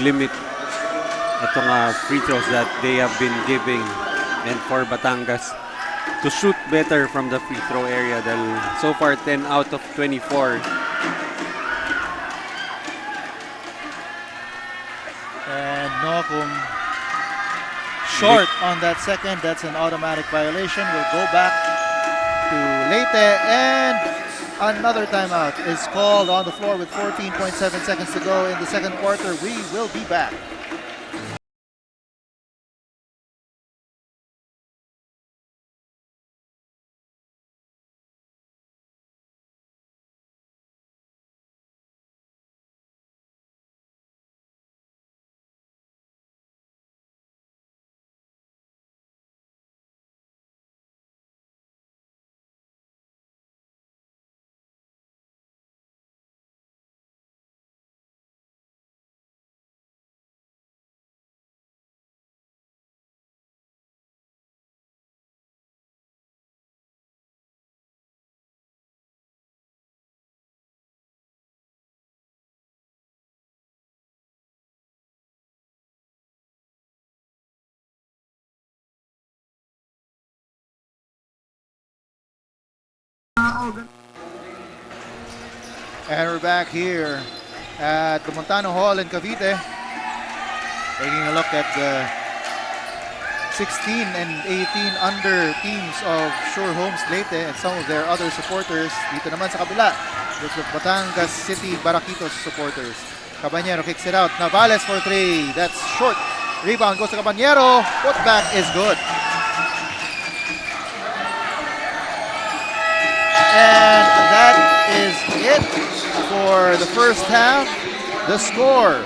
limit itong free throws that they have been giving, and for Batangas to shoot better from the free throw area. Dahil so far 10 out of 24. And Nocum short on that second. That's an automatic violation. We'll go back to Leyte, and another timeout is called on the floor with 14.7 seconds to go in the second quarter. We will be back. And we're back here at the Montano Hall in Cavite, taking a look at the 16 and 18 under teams of Sure Homes Leyte and some of their other supporters. Dito naman sa kabila, with the Batangas City Baraquitos supporters. Caballero kicks it out. Navales for three. That's short. Rebound goes to Caballero. Putback is good. And that is it for the first half. The score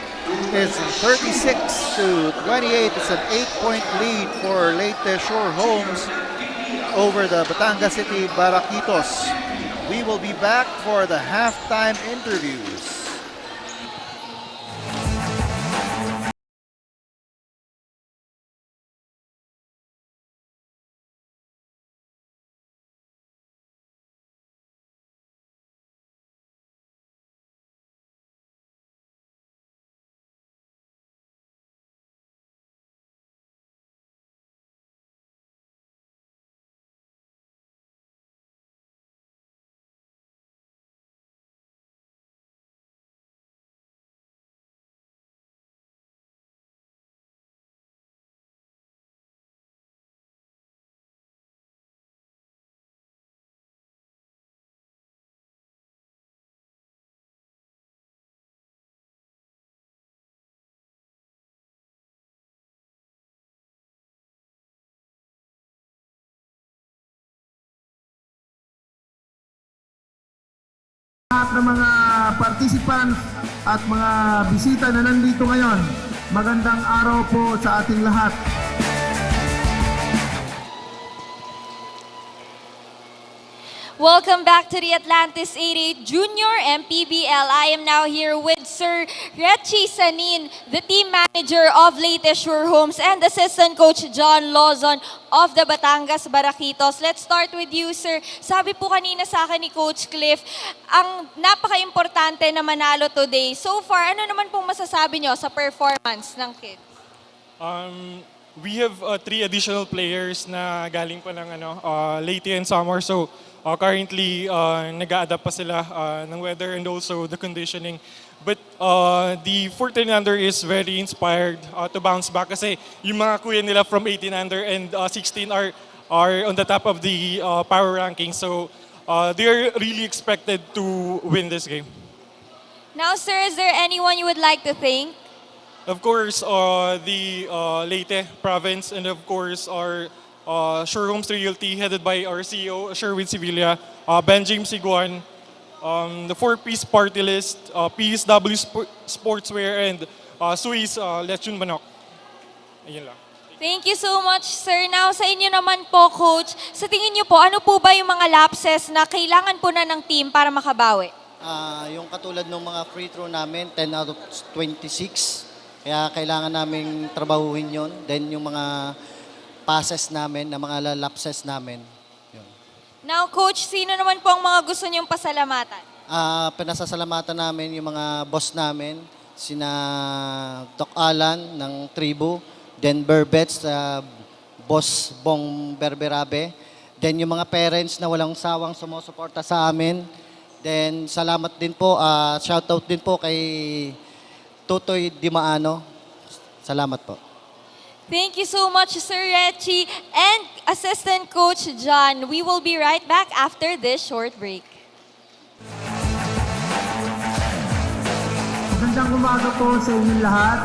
is 36 to 28. It's an 8-point lead for Leyte Shore Homes over the Batangas City Baraquitos. We will be back for the halftime interviews. Lahat ng mga participants at mga bisita na nandito ngayon, magandang araw po sa ating lahat. Welcome back to the Atlantis 88 Junior MPBL. I am now here with Sir Rechi Sanin, the team manager of Leyte Shore Homes, and assistant coach John Lozon of the Batangas Baraquitos. Let's start with you, sir. Sabi po kanina sa akin ni Coach Cliff, ang napaka-importante na manalo today. So far, ano naman pong masasabi nyo sa performance ng kids? We have 3 additional players na galing pa ng Leyte and Samar. So currently, nag-a-adapt pa sila ng weather and also the conditioning. But the 14 under is very inspired to bounce back kasi yung mga kuya nila from 18 under and 16 are on the top of the power ranking. So they are really expected to win this game. Now, sir, is there anyone you would like to thank? Of course, the Leyte province, and of course our showrooms realty headed by our CEO, Sherwin Sevilla, Ben James Siguan, the four-piece party list, PSW Sportswear, and Swiss Lechon Manok. Ayun lang. Thank you so much, sir. Now, sa inyo naman po, Coach, sa tingin niyo po, ano po ba yung mga lapses na kailangan po na ng team para makabawi? Yung katulad ng mga free throw namin, 10 out of 26. Kaya kailangan naming trabahuhin yon. Then yung mga passes namin, na mga lapses namin. Yun. Now, Coach, sino naman po ang mga gusto niyong pasalamatan? Pinasasalamatan namin yung mga boss namin, sina Doc Alan ng Tribu, then Burbets, Boss Bong Berberabe, then yung mga parents na walang sawang sumusuporta sa amin. Then salamat din po, shoutout din po kay Tutoy Dimaano. Salamat po. Thank you so much, Sir Rechi and Assistant Coach John. We will be right back after this short break. Magandang umaga po sa inyong lahat.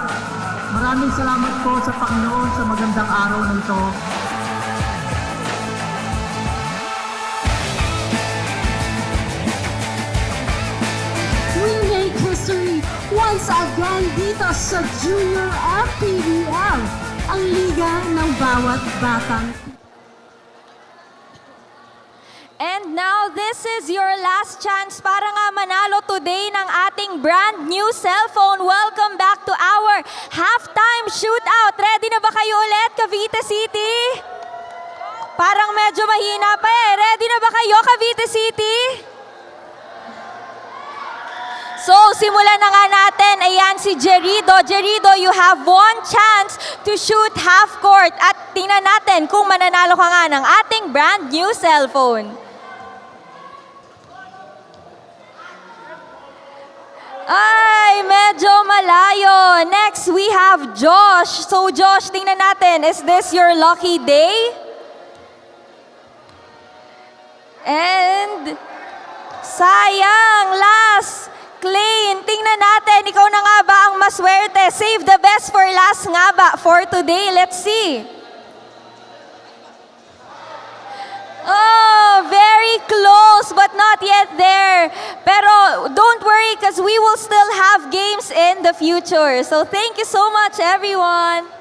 Maraming salamat po sa Panginoon sa magandang araw na ito. We make history once again dito sa Junior MPBL, ang liga ng bawat batang. And now, this is your last chance para nga manalo today ng ating brand new cellphone. Welcome back to our halftime shootout. Ready na ba kayo ulit, Cavite City? Parang medyo mahina pa eh. Ready na ba kayo, Cavite City? So, simulan na nga natin. Ayan si Jerido. Jerido, you have one chance to shoot half court. At tingnan natin kung mananalo ka nga ng ating brand new cellphone. Ay, medyo malayo. Next, we have Josh. So, Josh, tingnan natin. Is this your lucky day? And, sayang, last. Klein, tingnan natin. Ikaw na nga ba ang maswerte? Save the best for last nga ba for today? Let's see. Oh, very close but not yet there. Pero don't worry because we will still have games in the future. So thank you so much, everyone.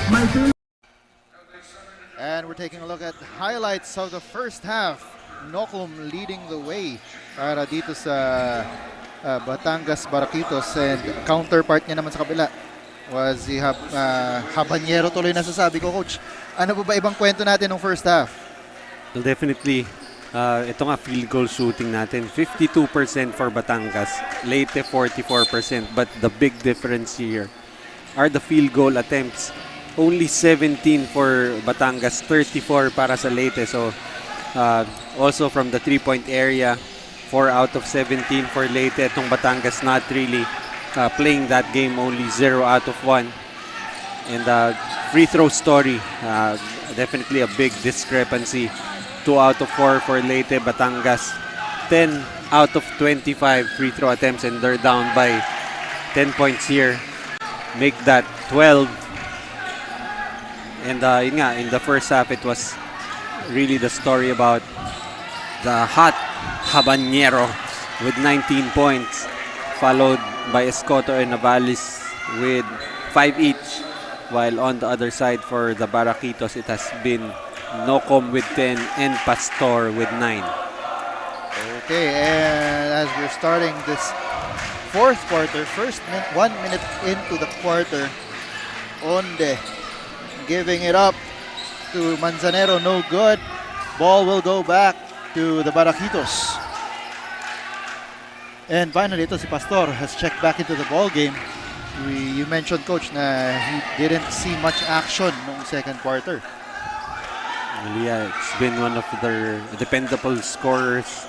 My team And we're taking a look at highlights of the first half. Nokum leading the way para dito sa Batangas 14U, and counterpart niya naman sa kabila was si Habanero, tuloy na sasabi ko, Coach. Ano po ba ibang kwento natin ng first half? Well, definitely, ito nga field goal shooting natin. 52% for Batangas, Leyte 44%. But the big difference here are the field goal attempts. Only 17 for Batangas, 34 para sa Leyte. So also from the 3-point area, 4 out of 17 for Leyte. Itong Batangas not really playing that game, only 0 out of 1. And free throw story, definitely a big discrepancy. 2 out of 4 for Leyte. Batangas 10 out of 25 free throw attempts, and they're down by 10 points here. Make that 12. And yun nga, in the first half, it was really the story about the hot habanero with 19 points, followed by Escoto and Navales with 5 each. While on the other side for the Baraquitos, it has been Nocom with 10 and Pastor with 9. Okay, and as we're starting this fourth quarter, 1 minute into the quarter, Onde giving it up to Manzanero, no good. Ball will go back to the Baraquitos. And finally, ito si Pastor has checked back into the ball game. You mentioned, Coach, na he didn't see much action nung second quarter. Well, yeah, it's been one of their dependable scorers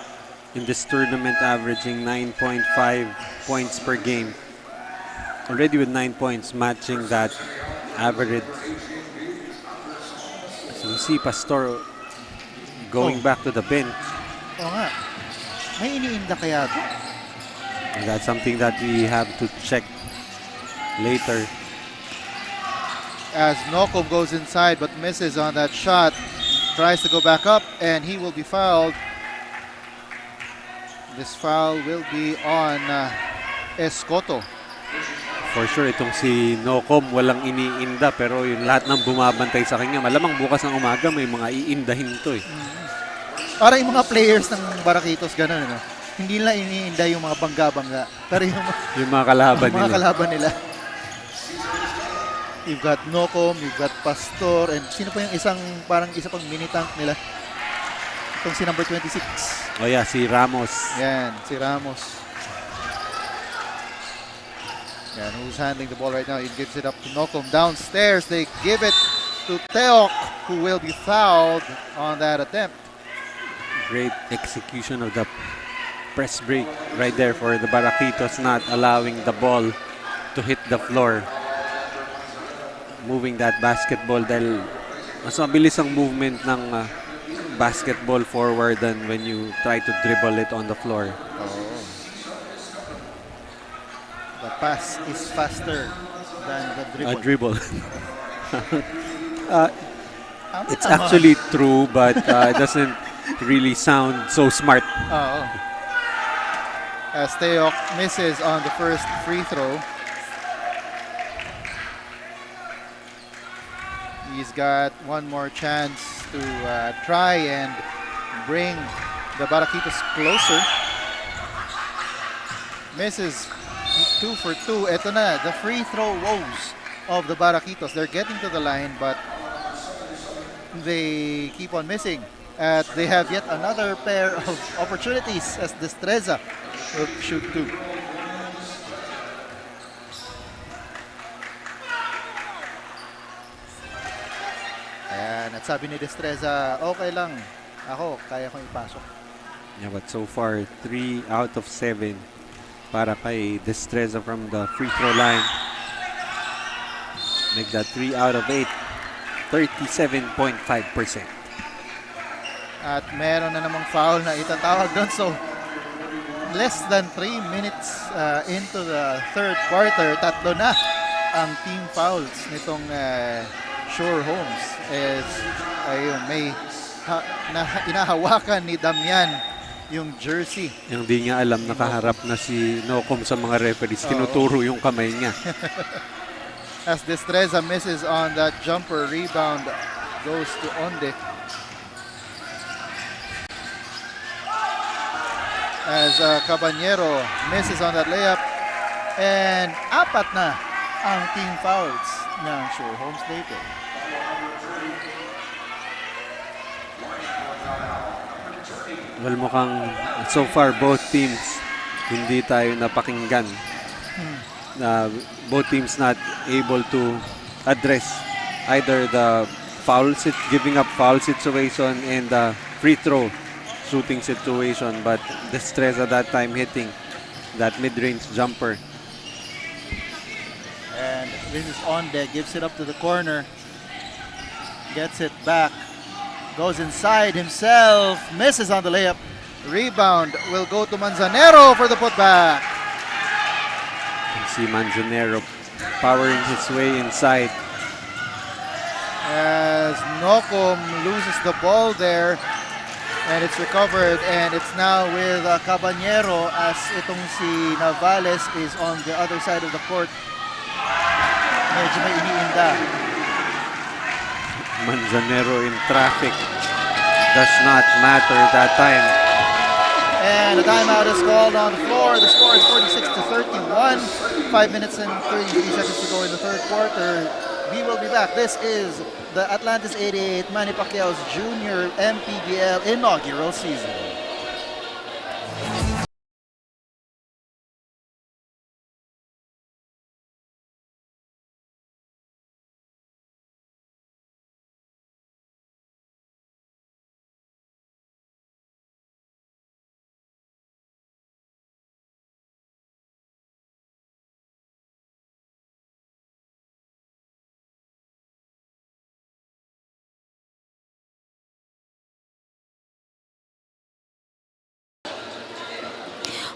in this tournament, averaging 9.5 points per game. Already with 9 points, matching that average. So we see Pastor going back to the bench. Oo nga. May iniinda kaya ito? And that's something that we have to check later. As Nocom goes inside but misses on that shot. Tries to go back up and he will be fouled. This foul will be on Escoto. For sure, itong si Nocom walang iniinda, pero yung lahat ng bumabantay sa kanya, malamang bukas ng umaga may mga iindahin to eh. Parang yung mga players ng Baraquitos ganun, ano? Hindi nila iniinda yung mga bangga-bangga, pero yung mga kalaban mga kalaban nila. You've got Nocom, you've got Pastor, and sino pa yung parang isa pang mini-tank nila? Itong si number 26. Oh yeah, si Ramos. Yan, si Ramos. Yan, who's handling the ball right now? He gives it up to Nocom. Downstairs, they give it to Teok, who will be fouled on that attempt. Great execution of the press break right there for the Baraquitos, not allowing the ball to hit the floor. Moving that basketball dahil mas mabilis ang movement ng basketball forward than when you try to dribble it on the floor. Oh. The pass is faster than the dribble. It's actually true, but it doesn't really sound so smart. Oh. As Teok misses on the first free throw. He's got one more chance to try and bring the Baraquitos closer. Misses 2 for 2. Ito na, the free throw woes of the Baraquitos. They're getting to the line, but they keep on missing. They have yet another pair of opportunities as Destreza will shoot 2. Ayan, at sabi ni Destreza, okay lang. Ako, kaya kong ipasok. Yeah, but so far, 3 out of 7 para kay Destreza from the free throw line. Make that 3 out of 8. 37.5%. At meron na namang foul na itatawag doon. So, less than 3 minutes into the third quarter, tatlo na ang team fouls nitong Shore Homes. Ayun, may inahawakan ni Damian yung jersey. Yung di niya alam, nakaharap na si Nocom sa mga referees. Tinuturo yung kamay niya. As Destreza misses on that jumper, rebound goes to Onde. As Caballero misses on that layup. And apat na ang team fouls ng Shore Homes Leyte. Well, mukhang so far both teams hindi tayo napakinggan. both teams not able to address either the giving up foul situation and the free throw shooting situation, but the stress at that time hitting that mid-range jumper. And this is Onde, gives it up to the corner, gets it back, goes inside himself, misses on the layup. Rebound will go to Manzanero for the putback. You can see Manzanero powering his way inside. As Nocum loses the ball there, and it's recovered, and it's now with Caballero as itong si Navales is on the other side of the court. Medyo may iniinda. Manzanero in traffic does not matter that time. And a timeout is called on the floor. The score is 46-31. 5 minutes and 33 seconds to go in the third quarter. We will be back. This is the Atlantis 88 Manny Pacquiao's Junior MPBL inaugural season.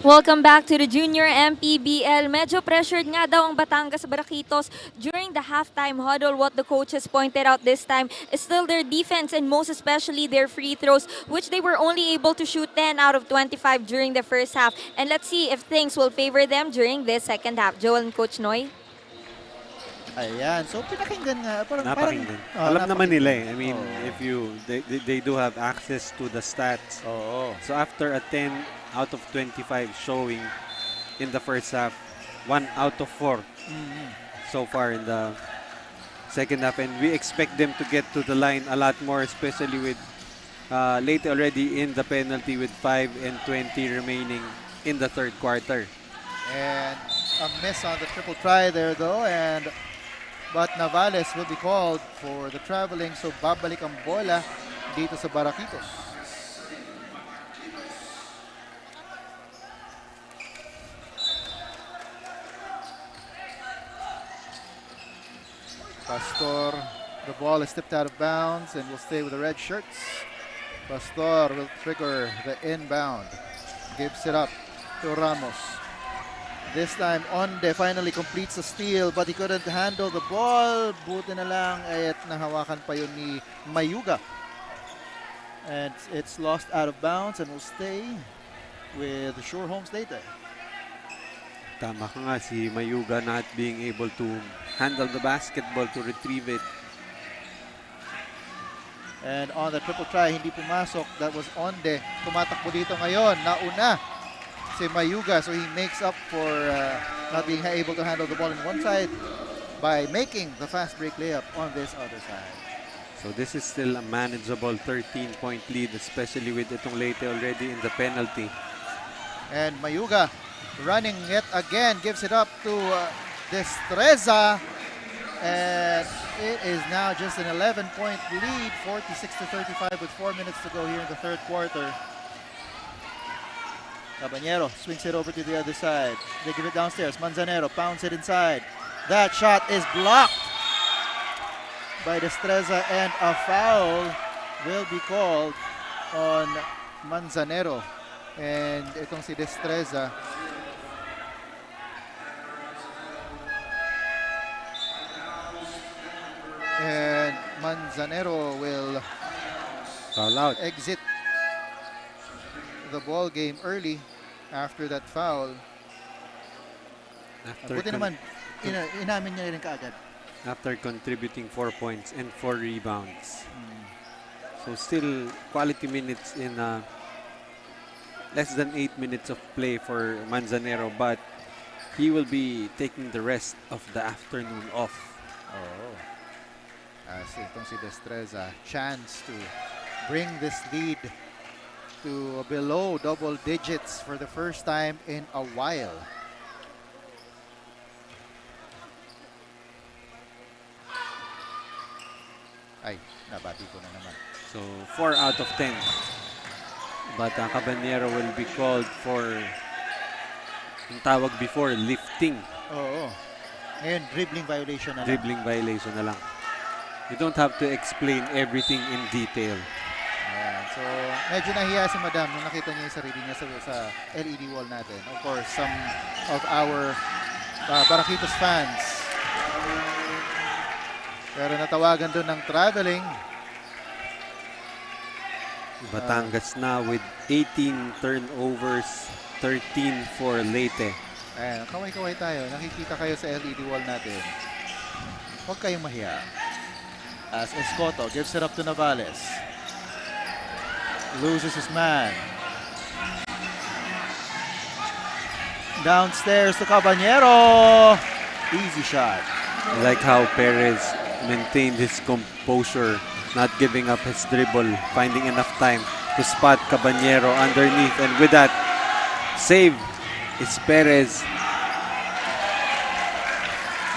Welcome back to the Junior MPBL. Medyo pressured nga daw ang Batangas 14U during the halftime huddle. What the coaches pointed out this time is still their defense and most especially their free throws, which they were only able to shoot 10 out of 25 during the first half. And let's see if things will favor them during this second half. Joel and Coach Noy? Ayan. So pinakinggan nga. Napakinggan. Alam naman nila eh. I mean, if they do have access to the stats. So after a 10 out of 25 showing in the first half, 1 out of 4 so far in the second half, and we expect them to get to the line a lot more, especially with Leyte already in the penalty with 5 and 20 remaining in the third quarter. And a miss on the triple try there though, but Navales will be called for the traveling, so babalik ang bola dito sa Baraquitos. Pastor, the ball is tipped out of bounds and will stay with the red shirts. Pastor will trigger the inbound. Gives it up to Ramos. This time, Onde finally completes the steal, but he couldn't handle the ball. Buti na lang at nahawakan pa yun ni Mayuga. And it's lost out of bounds and will stay with Shore Homes Leyte. Tama ka nga, si Mayuga not being able to handle the basketball to retrieve it. And on the triple try, hindi pumasok. That was Onde. Tumatakbo dito ngayon. Nauna si Mayuga, so he makes up for not being able to handle the ball on one side by making the fast break layup on this other side. So this is still a manageable 13-point lead, especially with itong Leyte already in the penalty. And Mayuga running yet again, gives it up to Destreza, and it is now just an 11-point lead, 46-35 with 4 minutes to go here in the third quarter. Caballero swings it over to the other side. They give it downstairs. Manzanero pounds it inside. That shot is blocked by Destreza, and a foul will be called on Manzanero. And itong si Destreza, and Manzanero will Foul out. exit the ball game early after that foul. Buti naman, inamin niya rin kaagad. After contributing 4 points and 4 rebounds. So still quality minutes in less than 8 minutes of play for Manzanero, but he will be taking the rest of the afternoon off. As itong si Destreza, chance to bring this lead to below double digits for the first time in a while. Ay, nabati ko na naman. So 4 out of 10. But Cabanero will be called for yung tawag before, lifting. Oo. Ngayon, dribbling violation na lang. Dribbling violation na lang. You don't have to explain everything in detail. Ayan. So, medyo nahiya si Madam nung nakita niya yung sarili niya sa LED wall natin. Of course, some of our Baraquitos fans. Pero natawagan doon ng traveling. Batangas na with 18 turnovers, 13 for Leyte. Ayan, kaway-kaway tayo. Nakikita kayo sa LED wall natin. Huwag kayong mahiya. As Escoto gives it up to Navales. Loses his man. Downstairs to Cabanero. Easy shot. I like how Perez maintained his composure, not giving up his dribble, finding enough time to spot Cabanero underneath. And with that, save is Perez.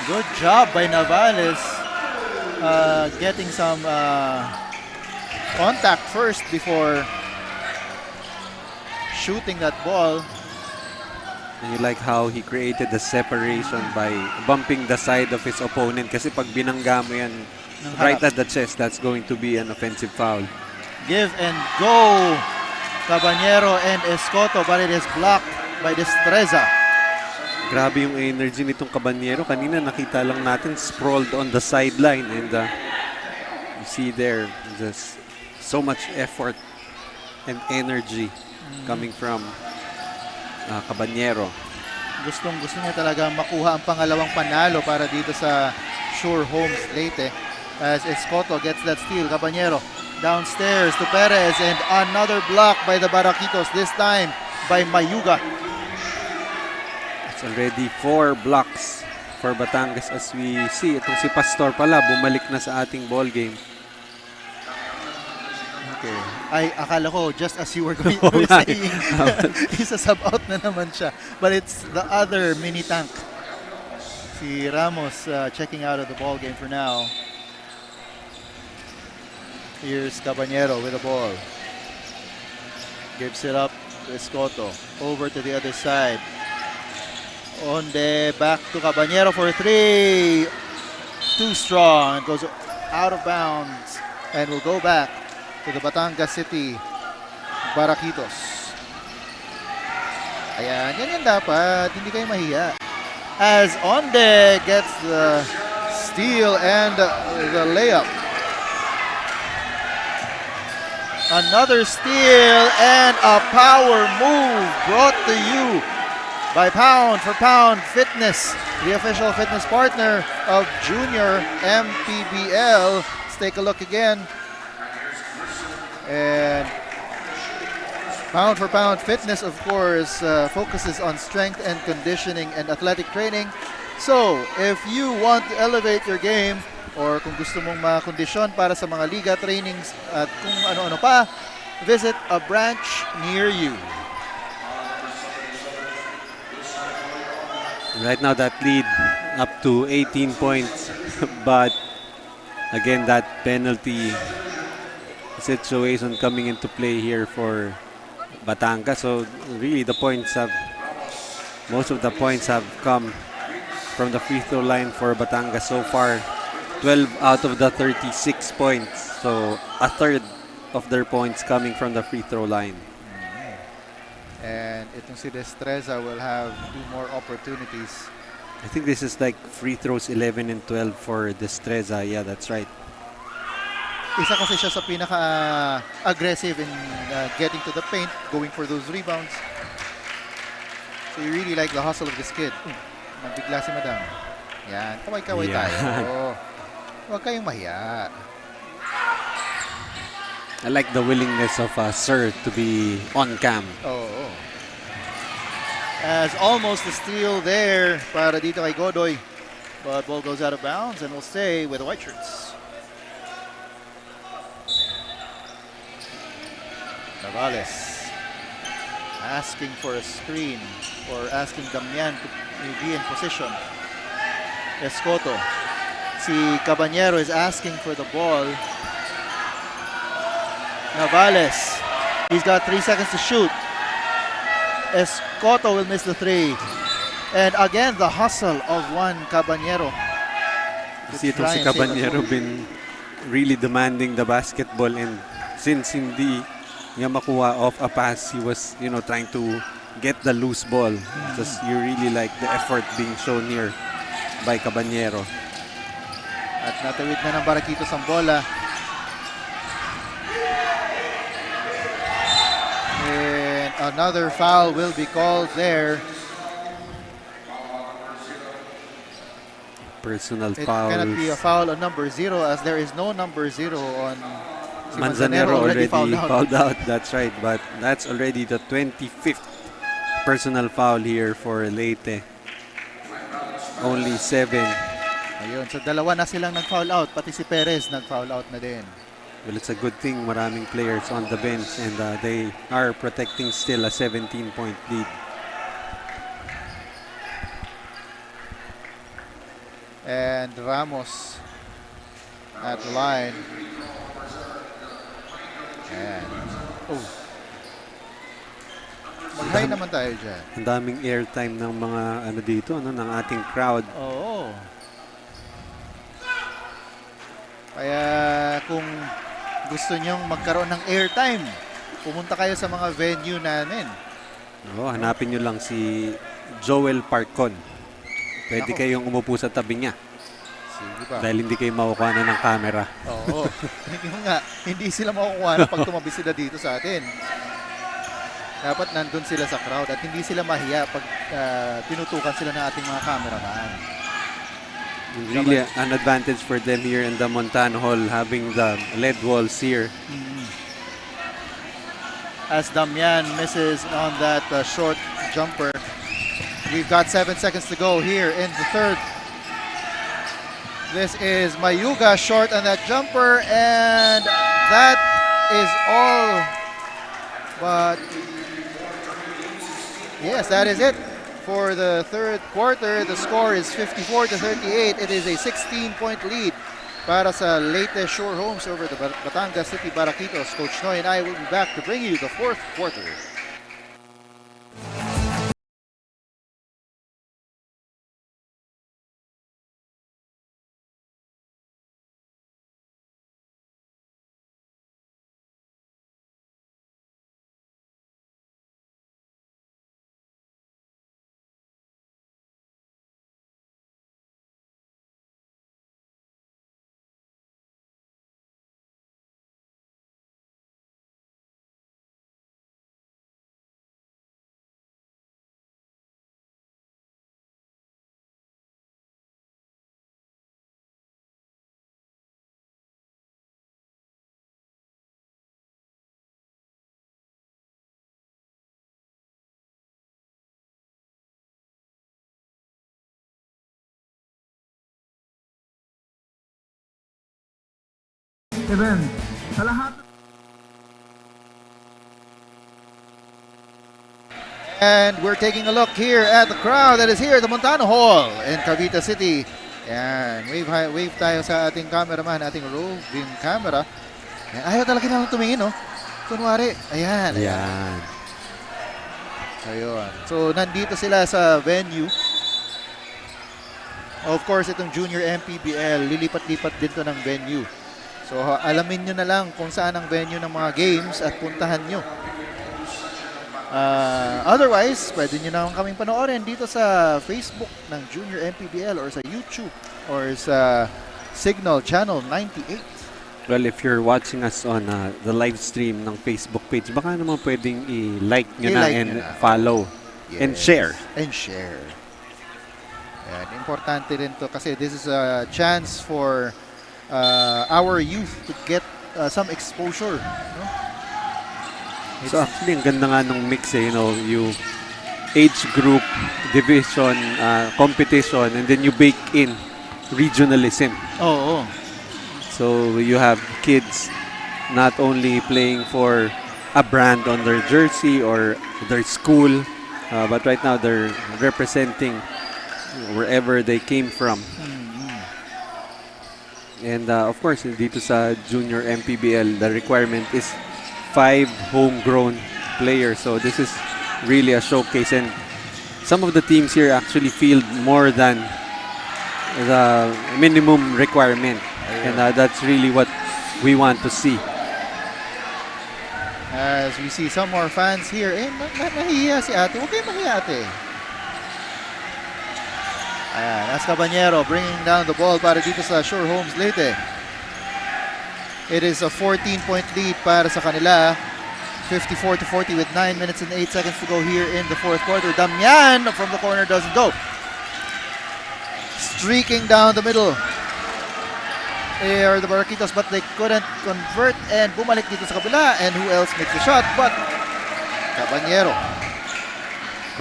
Good job by Navales. Getting some contact first before shooting that ball. And you like how he created the separation by bumping the side of his opponent. Kasi pag binangga mo yan right at the chest, that's going to be an offensive foul. Give and go. Cabanero and Escoto, but it is blocked by Destreza. Grabe yung energy nitong Cabanero. Kanina nakita lang natin sprawled on the sideline. And you see there, just so much effort and energy coming from Cabanero. Gusto niya talaga makuha ang pangalawang panalo para dito sa Sure Homes Leyte. As Escoto gets that steal, Cabanero downstairs to Perez, and another block by the Baraquitos, this time by Mayuga. It's already 4 blocks for Batangas as we see. Itong si Pastor pala, bumalik na sa ating ball game. Okay. Ay, akala ko, just as you were saying, isa sub out na naman siya. But it's the other mini tank. Si Ramos checking out of the ball game for now. Here's Cabanero with the ball. Gives it up to Escoto. Over to the other side. Onde back to Cabanero for 3. Too strong. It goes out of bounds. And will go back to the Batangas City Baraquitos. Ayan, ganyan dapat. Hindi kayo mahiya. As Onde gets the steal and the layup. Another steal and a power move brought to you by Pound for Pound Fitness, the official fitness partner of Junior MPBL. Let's take a look again. And Pound for Pound Fitness, of course, focuses on strength and conditioning and athletic training. So, if you want to elevate your game, or kung gusto mong makondisyon para sa mga liga trainings at kung ano-ano pa, visit a branch near you. Right now that lead up to 18 points. But again, that penalty situation coming into play here for Batangas. So really most of the points have come from the free throw line for Batangas so far. 12 out of the 36 points. So a third of their points coming from the free throw line. And itong si Destreza will have 2 more opportunities. I think this is like free throws 11 and 12 for Destreza. Yeah, that's right. Isa kasi siya sa pinaka-aggressive in getting to the paint, going for those rebounds. So you really like the hustle of this kid. Nabigla si Madam. Yan, kaway-kaway tayo. Huwag kayong mahiya. I like the willingness of Sir to be on cam. Oh. As almost a steal there para dito kay Godoy. But ball goes out of bounds and will stay with the white shirts. Navales asking for a screen or asking Damian to be in position. Escoto Si Caballero is asking for the ball. Navales. He's got 3 seconds to shoot. Escoto will miss the 3. And again, the hustle of Juan Caballero. Kasi itong si Caballero been really demanding the basketball, and since hindi niya makuha off a pass, he was, trying to get the loose ball. Just you really like the effort being shown here by Caballero. At natawid na ng Baraquitos ang bola. And another foul will be called there. Personal It fouls. cannot be a foul on number 0 as there is no number 0 on si Manzanero already fouled out. That's right, but that's already the 25th personal foul here for Leyte. Only 7. Ayun, so dalawa na silang nag-foul out, pati si Perez nag-foul out na din. Well, it's a good thing maraming players on the bench, and they are protecting still a 17-point lead. And Ramos at the line. And, mag-high naman tayo dyan. Ang daming airtime ng mga dito, ng ating crowd. Oo. Kaya kung gusto nyong magkaroon ng airtime, pumunta kayo sa mga venue namin. Hanapin nyo lang si Joel Parcon. Pwede kayong umupo sa tabi niya. Sige ba? Dahil hindi kayo makukuha na ng camera. Oo. Hindi sila makukuha na pag tumabi sila dito sa atin. Dapat nandun sila sa crowd at hindi sila mahiya pag tinutukan sila ng ating mga cameraman. Really an advantage for them here in the Montano Hall, having the lead walls here. As Damian misses on that short jumper. We've got 7 seconds to go here in the third. This is Mayuga short on that jumper, and that is all. But yes, that is it for the third quarter. The score is 54-38. It is a 16-point lead para sa Leyte Shore Homes over the Batangas City Baraquitos. Coach Noy and I will be back to bring you the fourth quarter. Even, sa lahat. And we're taking a look here at the crowd that is here at the Montano Hall in Cavite City. And wave tayo sa ating cameraman, ating roving camera. And ayaw talaga nalang tumingin, no? Kunwari, ayan. Ayan. Ayun. So, nandito sila sa venue. Of course, itong Junior MPBL, lilipat-lipat din to ng venue. So, alamin nyo na lang kung saan ang venue ng mga games at puntahan nyo. Otherwise, pwede nyo naman kaming panoorin dito sa Facebook ng Junior MPBL or sa YouTube or sa Signal Channel 98. Well, if you're watching us on the live stream ng Facebook page, baka naman pwedeng i-like nyo na and follow and share. And share. Yan, importante rin to kasi this is a chance for our youth to get some exposure. No? So actually, ang ganda nga nung mix you age group, division, competition, and then you bake in regionalism. Oo. So you have kids not only playing for a brand on their jersey or their school, but right now they're representing wherever they came from. And of course, dito sa Junior MPBL, the requirement is 5 homegrown players. So this is really a showcase. And some of the teams here actually field more than the minimum requirement. And that's really what we want to see. As we see some more fans here. Nahihiya si ate. Huwag kayo mahiya, ate. Ayan, as Caballero bringing down the ball para dito sa Sure Homes Leyte. It is a 14-point lead para sa kanila. 54-40 with 9 minutes and 8 seconds to go here in the fourth quarter. Damian from the corner doesn't go. Streaking down the middle. They are the Barraquitos, but they couldn't convert, and bumalik dito sa kabila. And who else makes the shot but Caballero.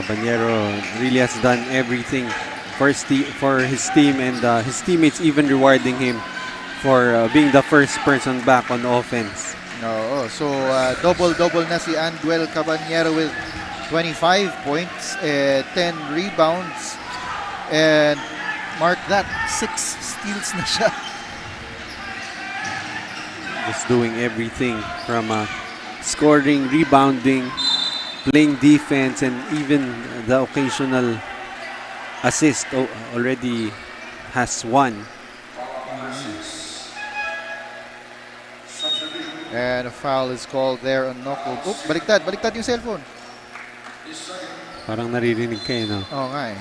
Caballero really has done everything for his team, and his teammates even rewarding him for being the first person back on offense. No, so double-double na si Anduel Caballero with 25 points, 10 rebounds, and mark that, 6 steals na siya. Just doing everything from scoring, rebounding, playing defense, and even the occasional assist. Already has one. And a foul is called there on Noko. Oh, baliktad yung cellphone. Parang naririnig kayo, no? Oo nga eh.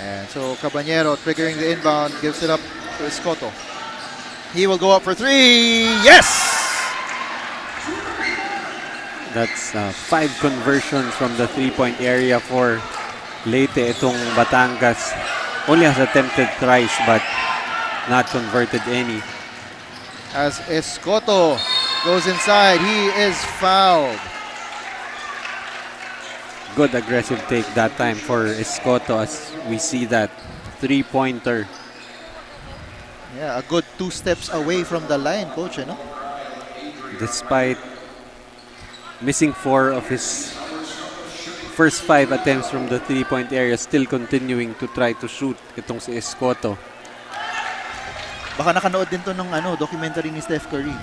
And so Caballero triggering the inbound, gives it up to Escoto. He will go up for 3. Yes! That's 5 conversions from the 3-point area for Leyte. Itong Batangas only has attempted thrice but not converted any. As Escoto goes inside, he is fouled. Good aggressive take that time for Escoto, as we see that 3-pointer. Yeah, a good 2 steps away from the line, coach, no? Despite missing 4 of his first 5 attempts from the 3-point area, still continuing to try to shoot itong si Escoto. Baka nakanood din to ng documentary ni Steph Curry.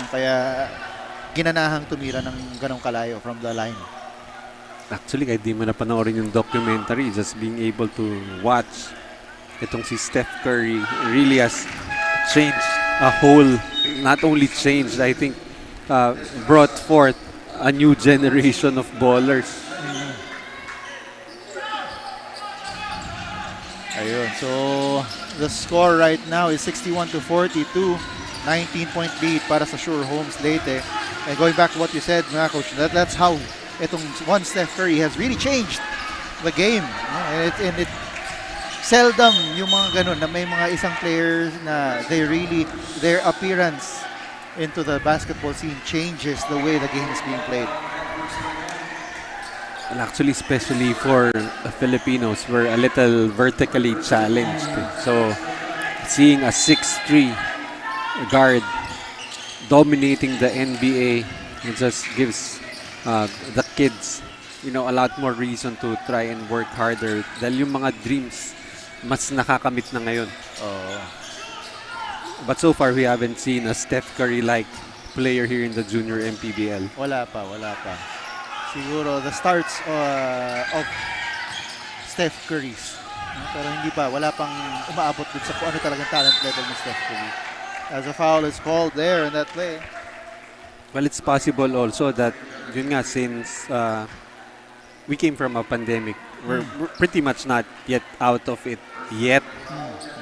Kaya ginanahang tumira ng ganong kalayo from the line. Actually, kahit di mo na panoorin yung documentary, just being able to watch itong si Steph Curry really has changed a whole, not only changed, I think brought forth a new generation of ballers. Ayun, so the score right now is 61-42, 19-point lead para sa Sure Homes Leyte. And going back to what you said, mga coach, that's how itong one Steph Curry has really changed the game. And it seldom yung mga ganun na may mga isang players na their appearance into the basketball scene changes the way the game is being played. And actually, especially for Filipinos, we're a little vertically challenged. So, seeing a 6'3" guard dominating the NBA, it just gives the kids, a lot more reason to try and work harder. Dahil yung mga dreams, mas nakakamit na ngayon. But so far, we haven't seen a Steph Curry-like player here in the Junior MPBL. Wala pa. Siguro the starts of Steph Curry's. Pero wala pang umaabot dun sa kung ano talagang talent level ni Steph Curry. As a foul is called there in that play. Well, it's possible also that, yun nga, since we came from a pandemic, we're pretty much not yet out of it yet.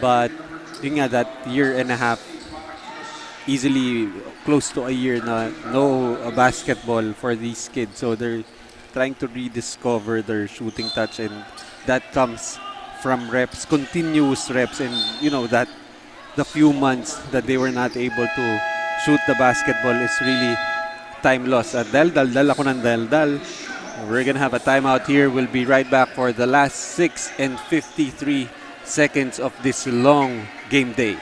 But, yun nga, that year and a half, easily close to a year na no basketball for these kids. So they're trying to rediscover their shooting touch, and that comes from reps, continuous reps, and that the few months that they were not able to shoot the basketball is really time loss. At dal ako ng dal. We're gonna have a timeout here. We'll be right back for the last 6 and 53 seconds of this long game day.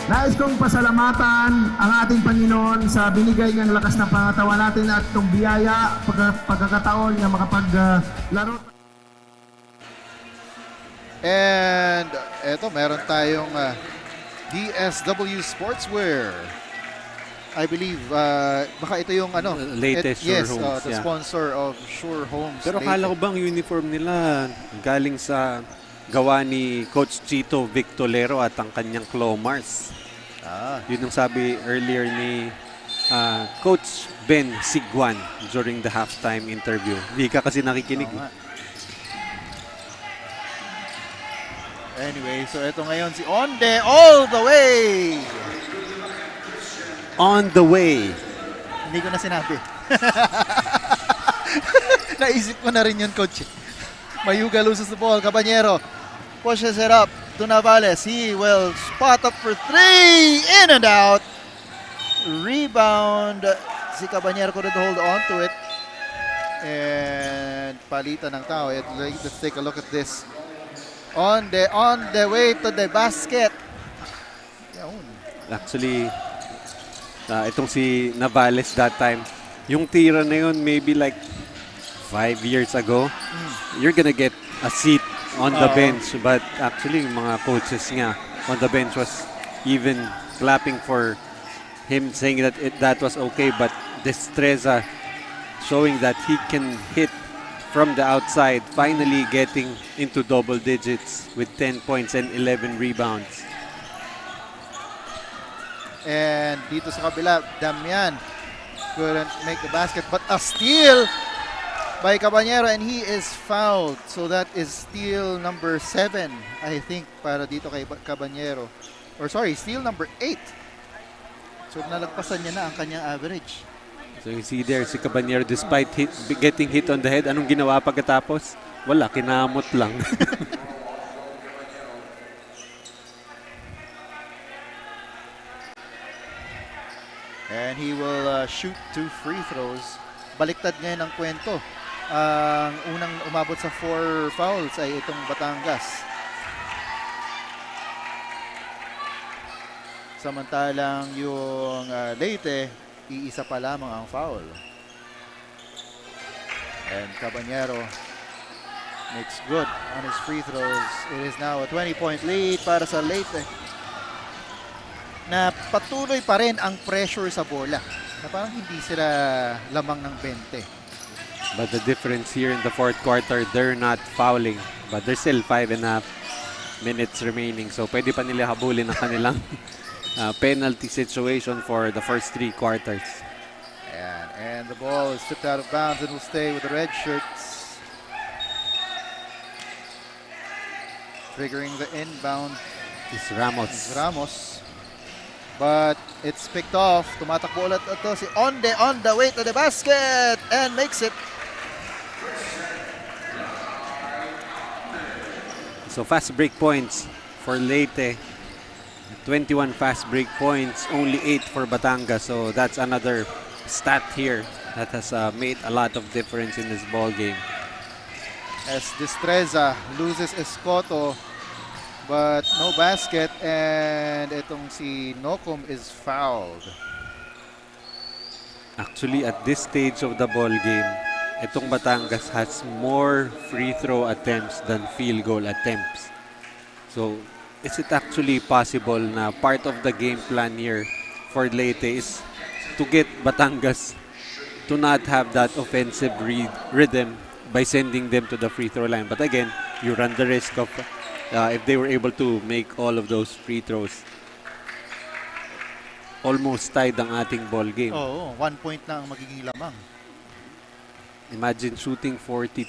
Nais kong pasalamatan ang ating Panginoon sa binigay niyang lakas ng pangatawan natin at itong biyaya, pagkakataon na makapaglaro. And eto, meron tayong DSW Sportswear. I believe, baka ito yung ano. Leyte Sure yes, Homes, the sponsor of Sure Homes. Pero Leyte. kala ko bang uniform nila galing sa gawa ni Coach Chito Victolero at ang kanyang Clomars. Yun ang sabi earlier ni Coach Ben Sigwan during the halftime interview. Hindi ka kasi nakikinig. Anyway, so ito ngayon si Onde all the way. On the way. Hindi ko na sinabi. Naisip ko na rin yun, Coach. Mayuga loses the ball. Caballero pushes it up to Navales. He will spot up for three. In and out. Rebound. Si Caballero couldn't hold on to it. And palitan ng tao. Let's take a look at this. On the way to the basket. Actually, itong si Navales that time, yung tira na yun maybe like 5 years ago, you're gonna get a seat on the bench. But actually, yung mga coaches niya on the bench was even clapping for him, saying that that was okay. But Destreza showing that he can hit from the outside, finally getting into double digits with 10 points and 11 rebounds. And dito sa kabila, Damian couldn't make the basket, but a steal by Caballero, and he is fouled. So that is steal number 7, I think, para dito kay Caballero. Or sorry, steal number 8. So nalagpasan niya na ang kanyang average. So you see there, si Caballero, despite getting hit on the head, anong ginawa pagkatapos? Wala, kinamot lang. And he will shoot 2 free throws. Baliktad ngayon ang kwento. Ang unang umabot sa 4 fouls ay itong Batangas. Samantalang yung Leyte, iisa pa lamang ang foul. And Caballero makes good on his free throws. It is now a 20-point lead para sa Leyte, na patuloy pa rin ang pressure sa bola. Na parang hindi sila lamang ng 20. But the difference here in the fourth quarter, they're not fouling. But there's still 5.5 minutes remaining. So pwede pa nila habulin ang kanilang penalty situation for the first 3 quarters. And the ball is tipped out of bounds and will stay with the red shirts. Triggering the inbound Is Ramos. is Ramos. But it's picked off. Tumatakbo ulit ito si Onde on the way to the basket and makes it. So fast break points for Leyte. 21 fast break points, only 8 for Batangas. So that's another stat here that has made a lot of difference in this ball game. As Destreza loses Escoto, but no basket, and itong si Nocum is fouled. Actually, at this stage of the ball game, itong Batangas has more free throw attempts than field goal attempts. So, is it actually possible na part of the game plan here for Leyte is to get Batangas to not have that offensive rhythm by sending them to the free throw line? But again, you run the risk of if they were able to make all of those free throws, almost tied ang ating ball game. Oo, 1 point na ang magiging lamang. Imagine shooting 42%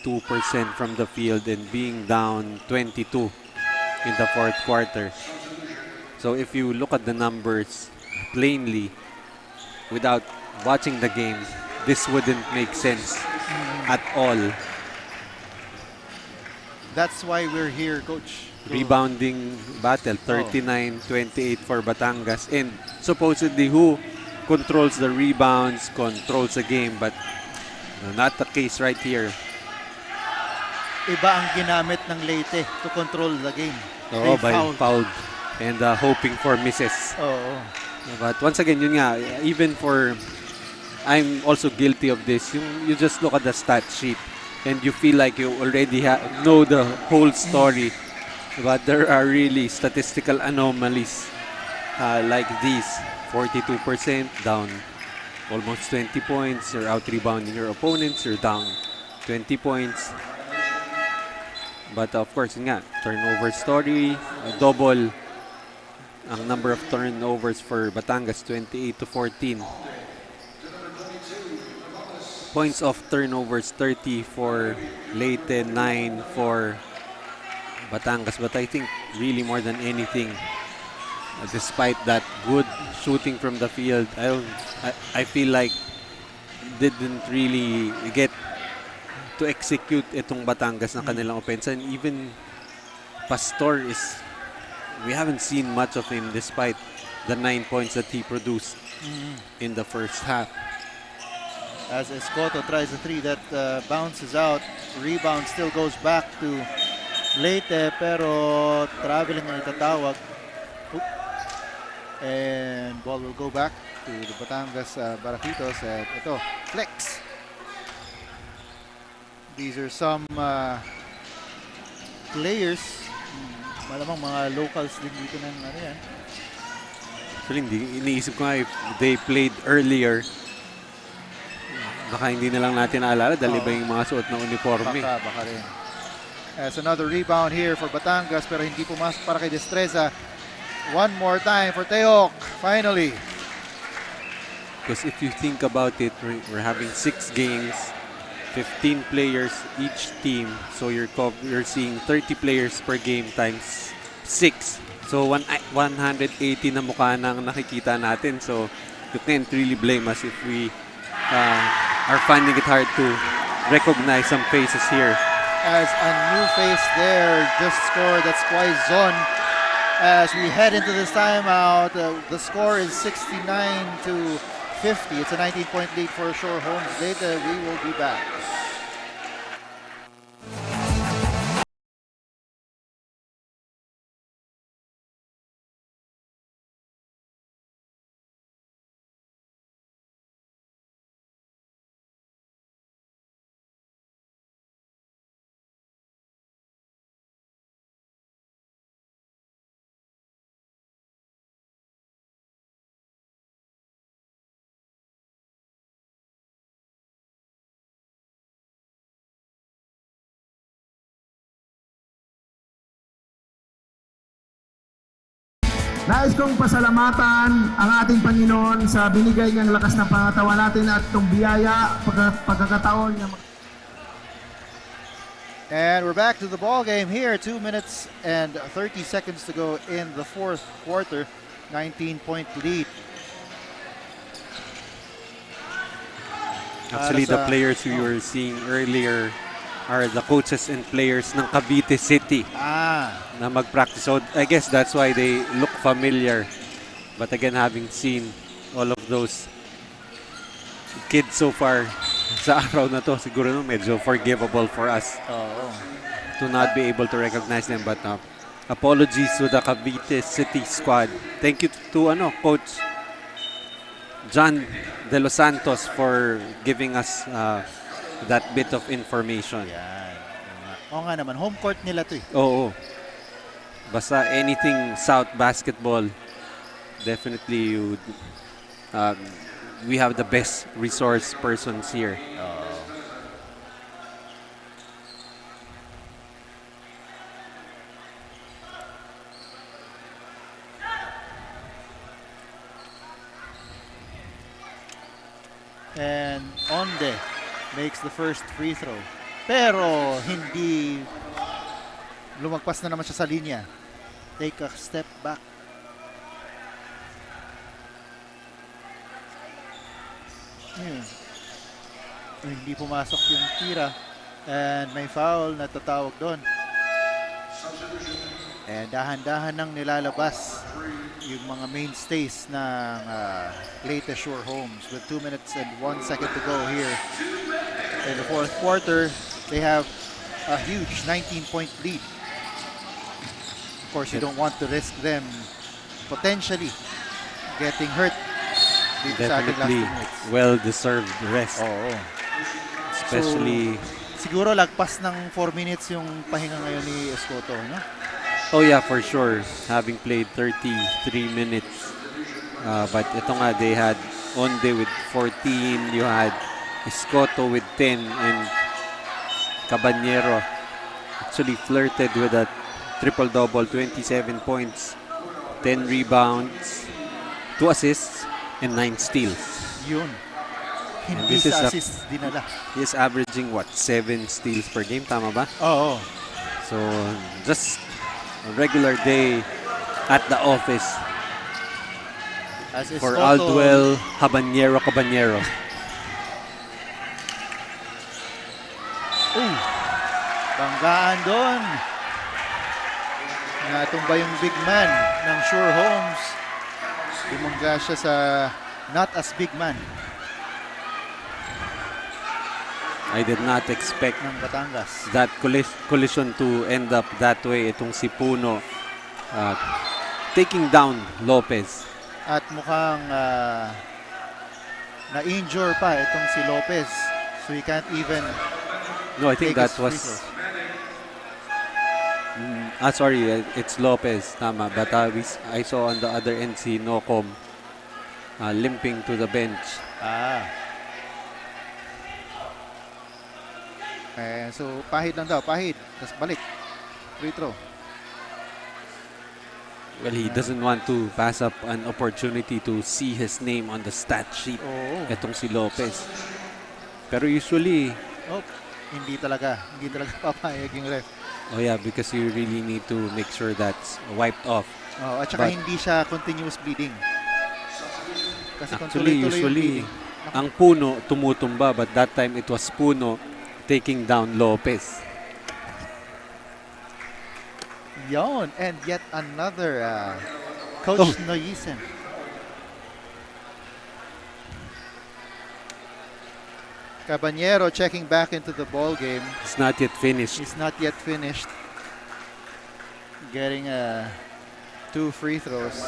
from the field and being down 22 in the fourth quarter. So if you look at the numbers plainly, without watching the game, this wouldn't make sense at all. That's why we're here, Coach. Rebounding battle, 39-28 for Batangas. And supposedly who controls the rebounds, controls the game, but not the case right here. Iba ang ginamit ng Leyte to control the game. Oh, They by fouled and hoping for misses. Oo. But once again, yun nga, even for, I'm also guilty of this. You just look at the stat sheet and you feel like you already know the whole story. But there are really statistical anomalies like these. 42% down almost 20 points. You're out rebounding your opponents. You're down 20 points. But of course, yun nga, turnover story, double ang number of turnovers for Batangas, 28-14. Points of turnovers, 30 for Leyte, 9 for Batangas. But I think really more than anything, despite that good shooting from the field, I feel like didn't really get to execute itong Batangas na kanilang offense. And even Pastor we haven't seen much of him despite the 9 points that he produced in the first half. As Escoto tries a three that bounces out. Rebound still goes back to Leyte, pero traveling na itatawag. And ball will go back to the Batangas Barajitos. At ito, flex. These are some players. Malamang mga locals din dito ng ano yan. Actually, iniisip ko nga if they played earlier, baka hindi na lang natin naalala dahil iba yung mga suot na uniforme. Baka rin. As another rebound here for Batangas, pero hindi pumasok para kay Destreza. One more time for Teok, finally. Because if you think about it, we're having 6 games, 15 players each team. So you're seeing 30 players per game times 6. So 180 na mukha na ang nakikita natin. So you can't really blame us if we are finding it hard to recognize some faces here. As a new face there just scored, that's Quaizon. As we head into this timeout, the score is 69-50. It's a 19-point lead for Shore Homes. Later, we will be back. Nais kong pasalamatan ang ating Panginoon sa binigay niyang lakas na pangatawan natin at itong biyaya, pagkakataon niya. And we're back to the ball game here. 2 minutes and 30 seconds to go in the fourth quarter. 19-point lead. Actually, the players we were seeing earlier are the coaches and players ng Cavite City na mag-practice. So I guess that's why they look familiar. But again, having seen all of those kids so far sa araw na to, siguro no, medyo forgivable for us to not be able to recognize them. But apologies to the Cavite City squad. Thank you to Coach John De Los Santos for giving us that bit of information. Yan. Oo nga naman, home court nila to eh. Oo. Basta anything South basketball, definitely we have the best resource persons here. And Onde makes the first free throw. Pero hindi lumagpas na naman siya sa linya. Take a step back. Hindi pumasok yung tira. And may foul na tatawag doon. And dahan-dahan nang nilalabas yung mga mainstays ng Leyte Shore Homes with 2 minutes and 1 second to go here in the fourth quarter. They have a huge 19-point lead. course, you don't want to risk them potentially getting hurt dito sa ating last 2 Definitely minutes. well-deserved rest. Oo. Especially, Siguro lagpas ng 4 minutes yung pahinga ngayon ni Escoto, no? oh yeah, for sure, having played 33 minutes. But ito nga, they had Onde with 14, you had Escoto with 10, and Caballero actually flirted with a triple-double, 27 points, 10 rebounds, 2 assists, and 9 steals. Yun. And Hindi this is sa a- assist dinala. He's averaging, what, 7 steals per game, tama ba? Oo. So, just a regular day at the office As for Escoto, Aldwell Caballero. banggaan doon. Natumba yung big man ng Sure Homes. Bumangga siya sa not as big man I did not expect ng Batangas. that collision to end up that way. Itong si Puno taking down Lopez. At mukhang na-injure pa itong si Lopez. So he can't even No, I think take that his free was... throws. Sorry, it's Lopez, tama. But I saw on the other end si Nocom limping to the bench. So pahid lang daw, pahid. Tapos balik. Free throw. Well, he doesn't want to pass up an opportunity to see his name on the stat sheet. Oo. Etong si Lopez. Pero usually, Hindi talaga papayag yung ref. oh yeah, because you really need to make sure that's wiped off. At saka But- hindi siya continuous bleeding. Kasi kung Actually, tuloy-tuloy yung usually, bleeding, ang Puno tumutumba, but that time it was Puno taking down Lopez. Yon, and yet another Coach Oh. Noyisen. Caballero checking back into the ball game. It's not yet finished. He's not yet finished. Getting 2 free throws.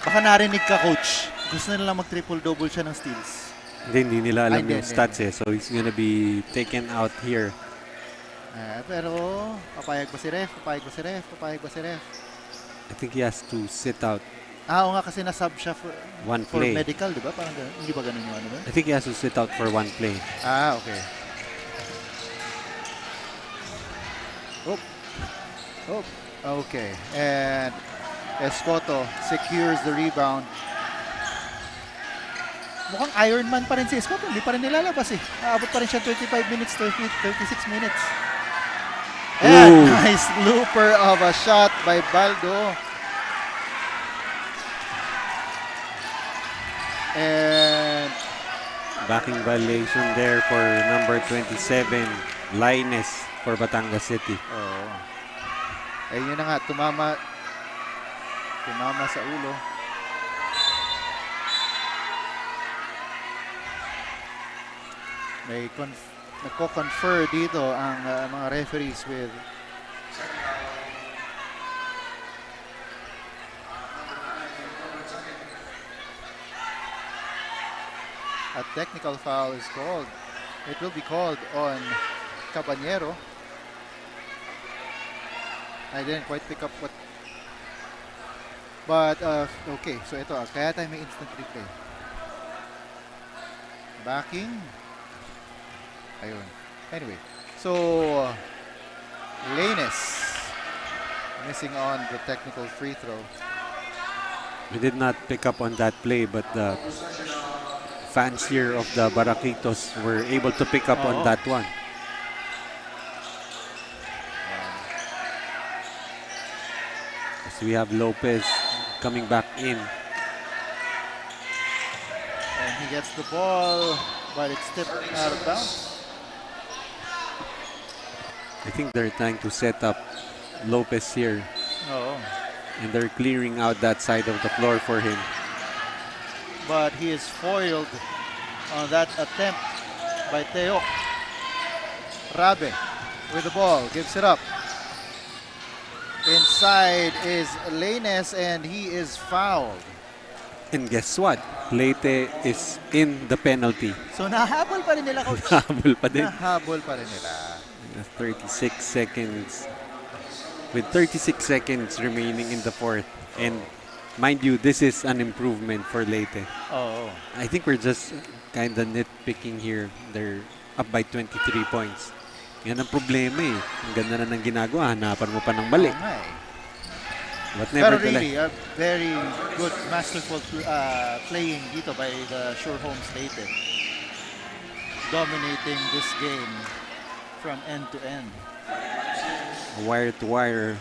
Baka narinig ka, Coach. Gusto nila mag-triple-double siya ng steals. Hindi nila alam Hindi, yung hindi. stats so he's gonna be taken out here. Pero, papayag ba si ref? Papayag ba si ref? Papayag ba si ref? I think he has to sit out Oo nga, kasi nasub siya for one for play. medical, di ba? Parang ganun. Hindi ba ganun yung ano ba? I think he has to sit out for one play. Okay. Okay. And Escoto secures the rebound. Mukhang Iron Man pa rin si Escoto. Hindi pa rin nilalabas eh. Aabot pa rin siya 25 minutes, 36 minutes. And nice looper of a shot by Baldo. And Backing violation there for number 27, Linus for Batangas City. yun na nga, tumama sa ulo. May nagko-confer dito ang mga referees with a technical foul is called. It will be called on Caballero. I didn't quite pick up what. But, okay. So, ito. Kaya tayo may instant replay. Backing. Ayun. Anyway. So, Lanes missing on the technical free throw. We did not pick up on that play, but the fans here of the Baraquitos were able to pick up on that one. So we have Lopez coming back in. And he gets the ball, but it's tipped out of bounds. I think they're trying to set up Lopez here, and they're clearing out that side of the floor for him. But he is foiled on that attempt by Teo. Rabe with the ball, gives it up. Inside is Lanes and he is fouled. And guess what? Leyte is in the penalty. So nahabol pa rin nila, coach. Habol pa din. Nahabol pa rin nila. 36 seconds. With 36 seconds remaining in the fourth. And mind you, this is an improvement for Leyte. Oo. I think we're just kind of nitpicking here. They're up by 23 points. Yan ang problema eh. Ang ganda na ng ginagawa. Hanapan mo pa ng mali. Okay. But Pero nevertheless, really, a very good, masterful playing dito by the Sure Homes Leyte. Dominating this game from end to end. wire-to-wire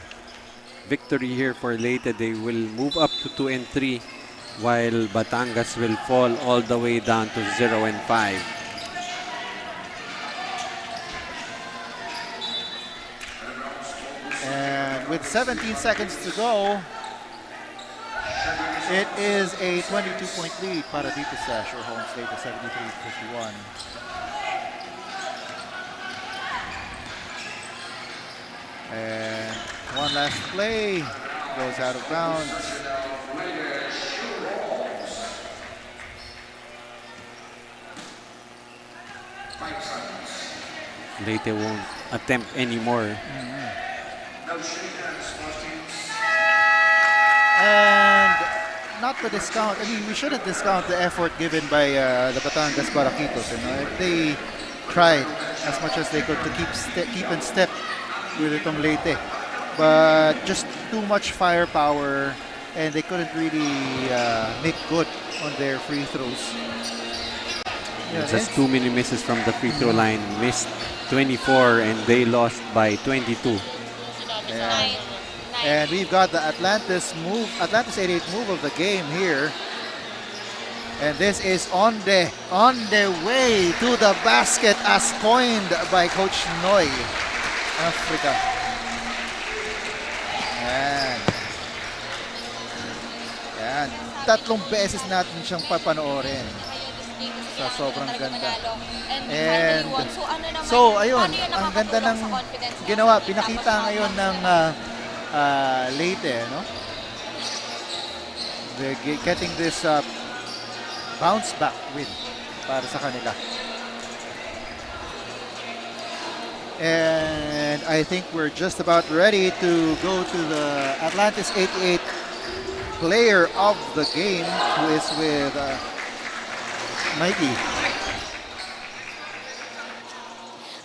victory here for Leyte. They will move up to 2 and 3 while Batangas will fall all the way down to 0 and 5. And with 17 seconds to go, it is a 22-point lead para dito sa Sure Homes Leyte, 73-51. And one last play goes out of bounds. Leyte won't attempt anymore. And not to discount, I mean, we shouldn't discount the effort given by the Batangas 14U. You know, if they tried as much as they could to keep in step with itong Leyte, but just too much firepower, and they couldn't really make good on their free throws. Yeah, Just too many misses from the free throw line. Missed 24 and they lost by 22. And we've got the Atlantis 88 move of the game here. And this is on the way to the basket as coined by Coach Noy. Africa. Yan. Tatlong beses natin siyang papanoorin. Sa sobrang ganda. And so ayun, ang ganda ng ginawa. Pinakita ngayon ng Leyte, no? They're getting this bounce back win para sa kanila. And I think we're just about ready to go to the Atlantis 88 player of the game, who is with Mikey.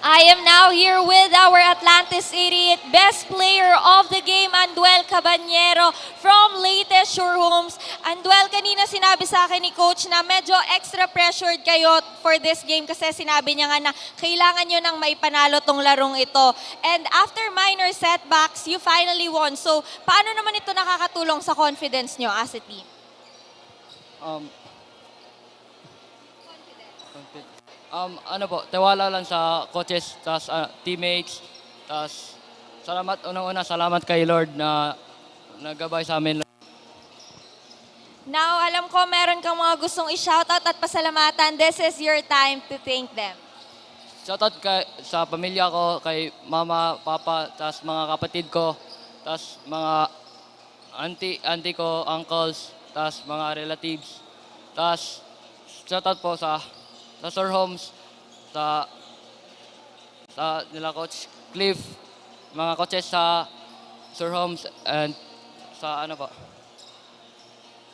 I am now here with our Atlantis 88 best player of the game, Anduel Cabanyero from Leyte Sure Homes. Anduel, kanina sinabi sa akin ni Coach na medyo extra pressured kayo for this game kasi sinabi niya nga na kailangan nyo nang maipanalo tong larong ito. And after minor setbacks, you finally won. So, paano naman ito nakakatulong sa confidence nyo as a team? Ano po, tiwala lang sa coaches, tas teammates, tas salamat kay Lord na nagabay sa amin. Now, alam ko meron kang mga gustong i-shoutout at pasalamatan. This is your time to thank them. Shoutout sa pamilya ko, kay mama, papa, tas mga kapatid ko, tas mga auntie ko, uncles, tas mga relatives. Tas shoutout po sa Sir Homes, sa nila Coach Cliff, mga coaches sa Sir Homes, and sa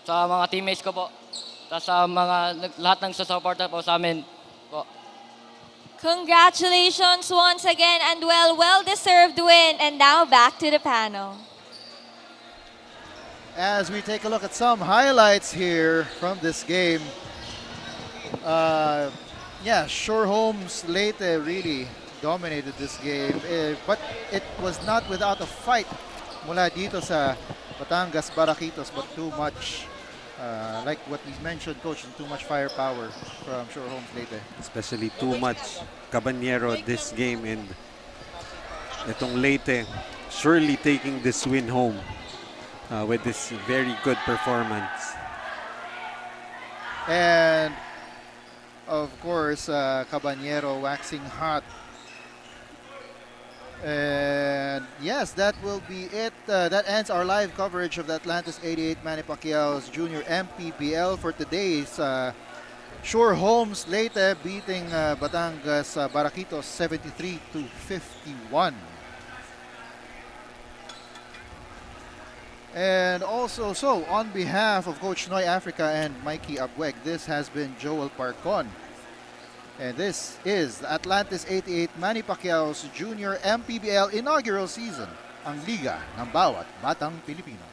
sa mga teammates ko po, sa mga lahat ng susuporta po sa amin po. Congratulations once again, and well-deserved win. And now back to the panel. As we take a look at some highlights here from this game. Yeah, Sure Homes Leyte really dominated this game, but it was not without a fight mula dito sa Batangas 14U, but too much, like what we mentioned, Coach, too much firepower from Sure Homes Leyte. Especially too much Cabanyero this game, and itong Leyte surely taking this win home with this very good performance. And of course, Cabanyero waxing hot And yes, that will be it. That ends our live coverage of the Atlantis 88 Manny Pacquiao's Junior MPBL for today's Shore Homes Leyte beating Batangas 73-51. And also, so on behalf of Coach Noy Africa and Mikey Abweg, this has been Joel Parcon. And this is the Atlantis 88 Manny Pacquiao's Junior MPBL inaugural season, ang Liga ng Bawat Batang Pilipino.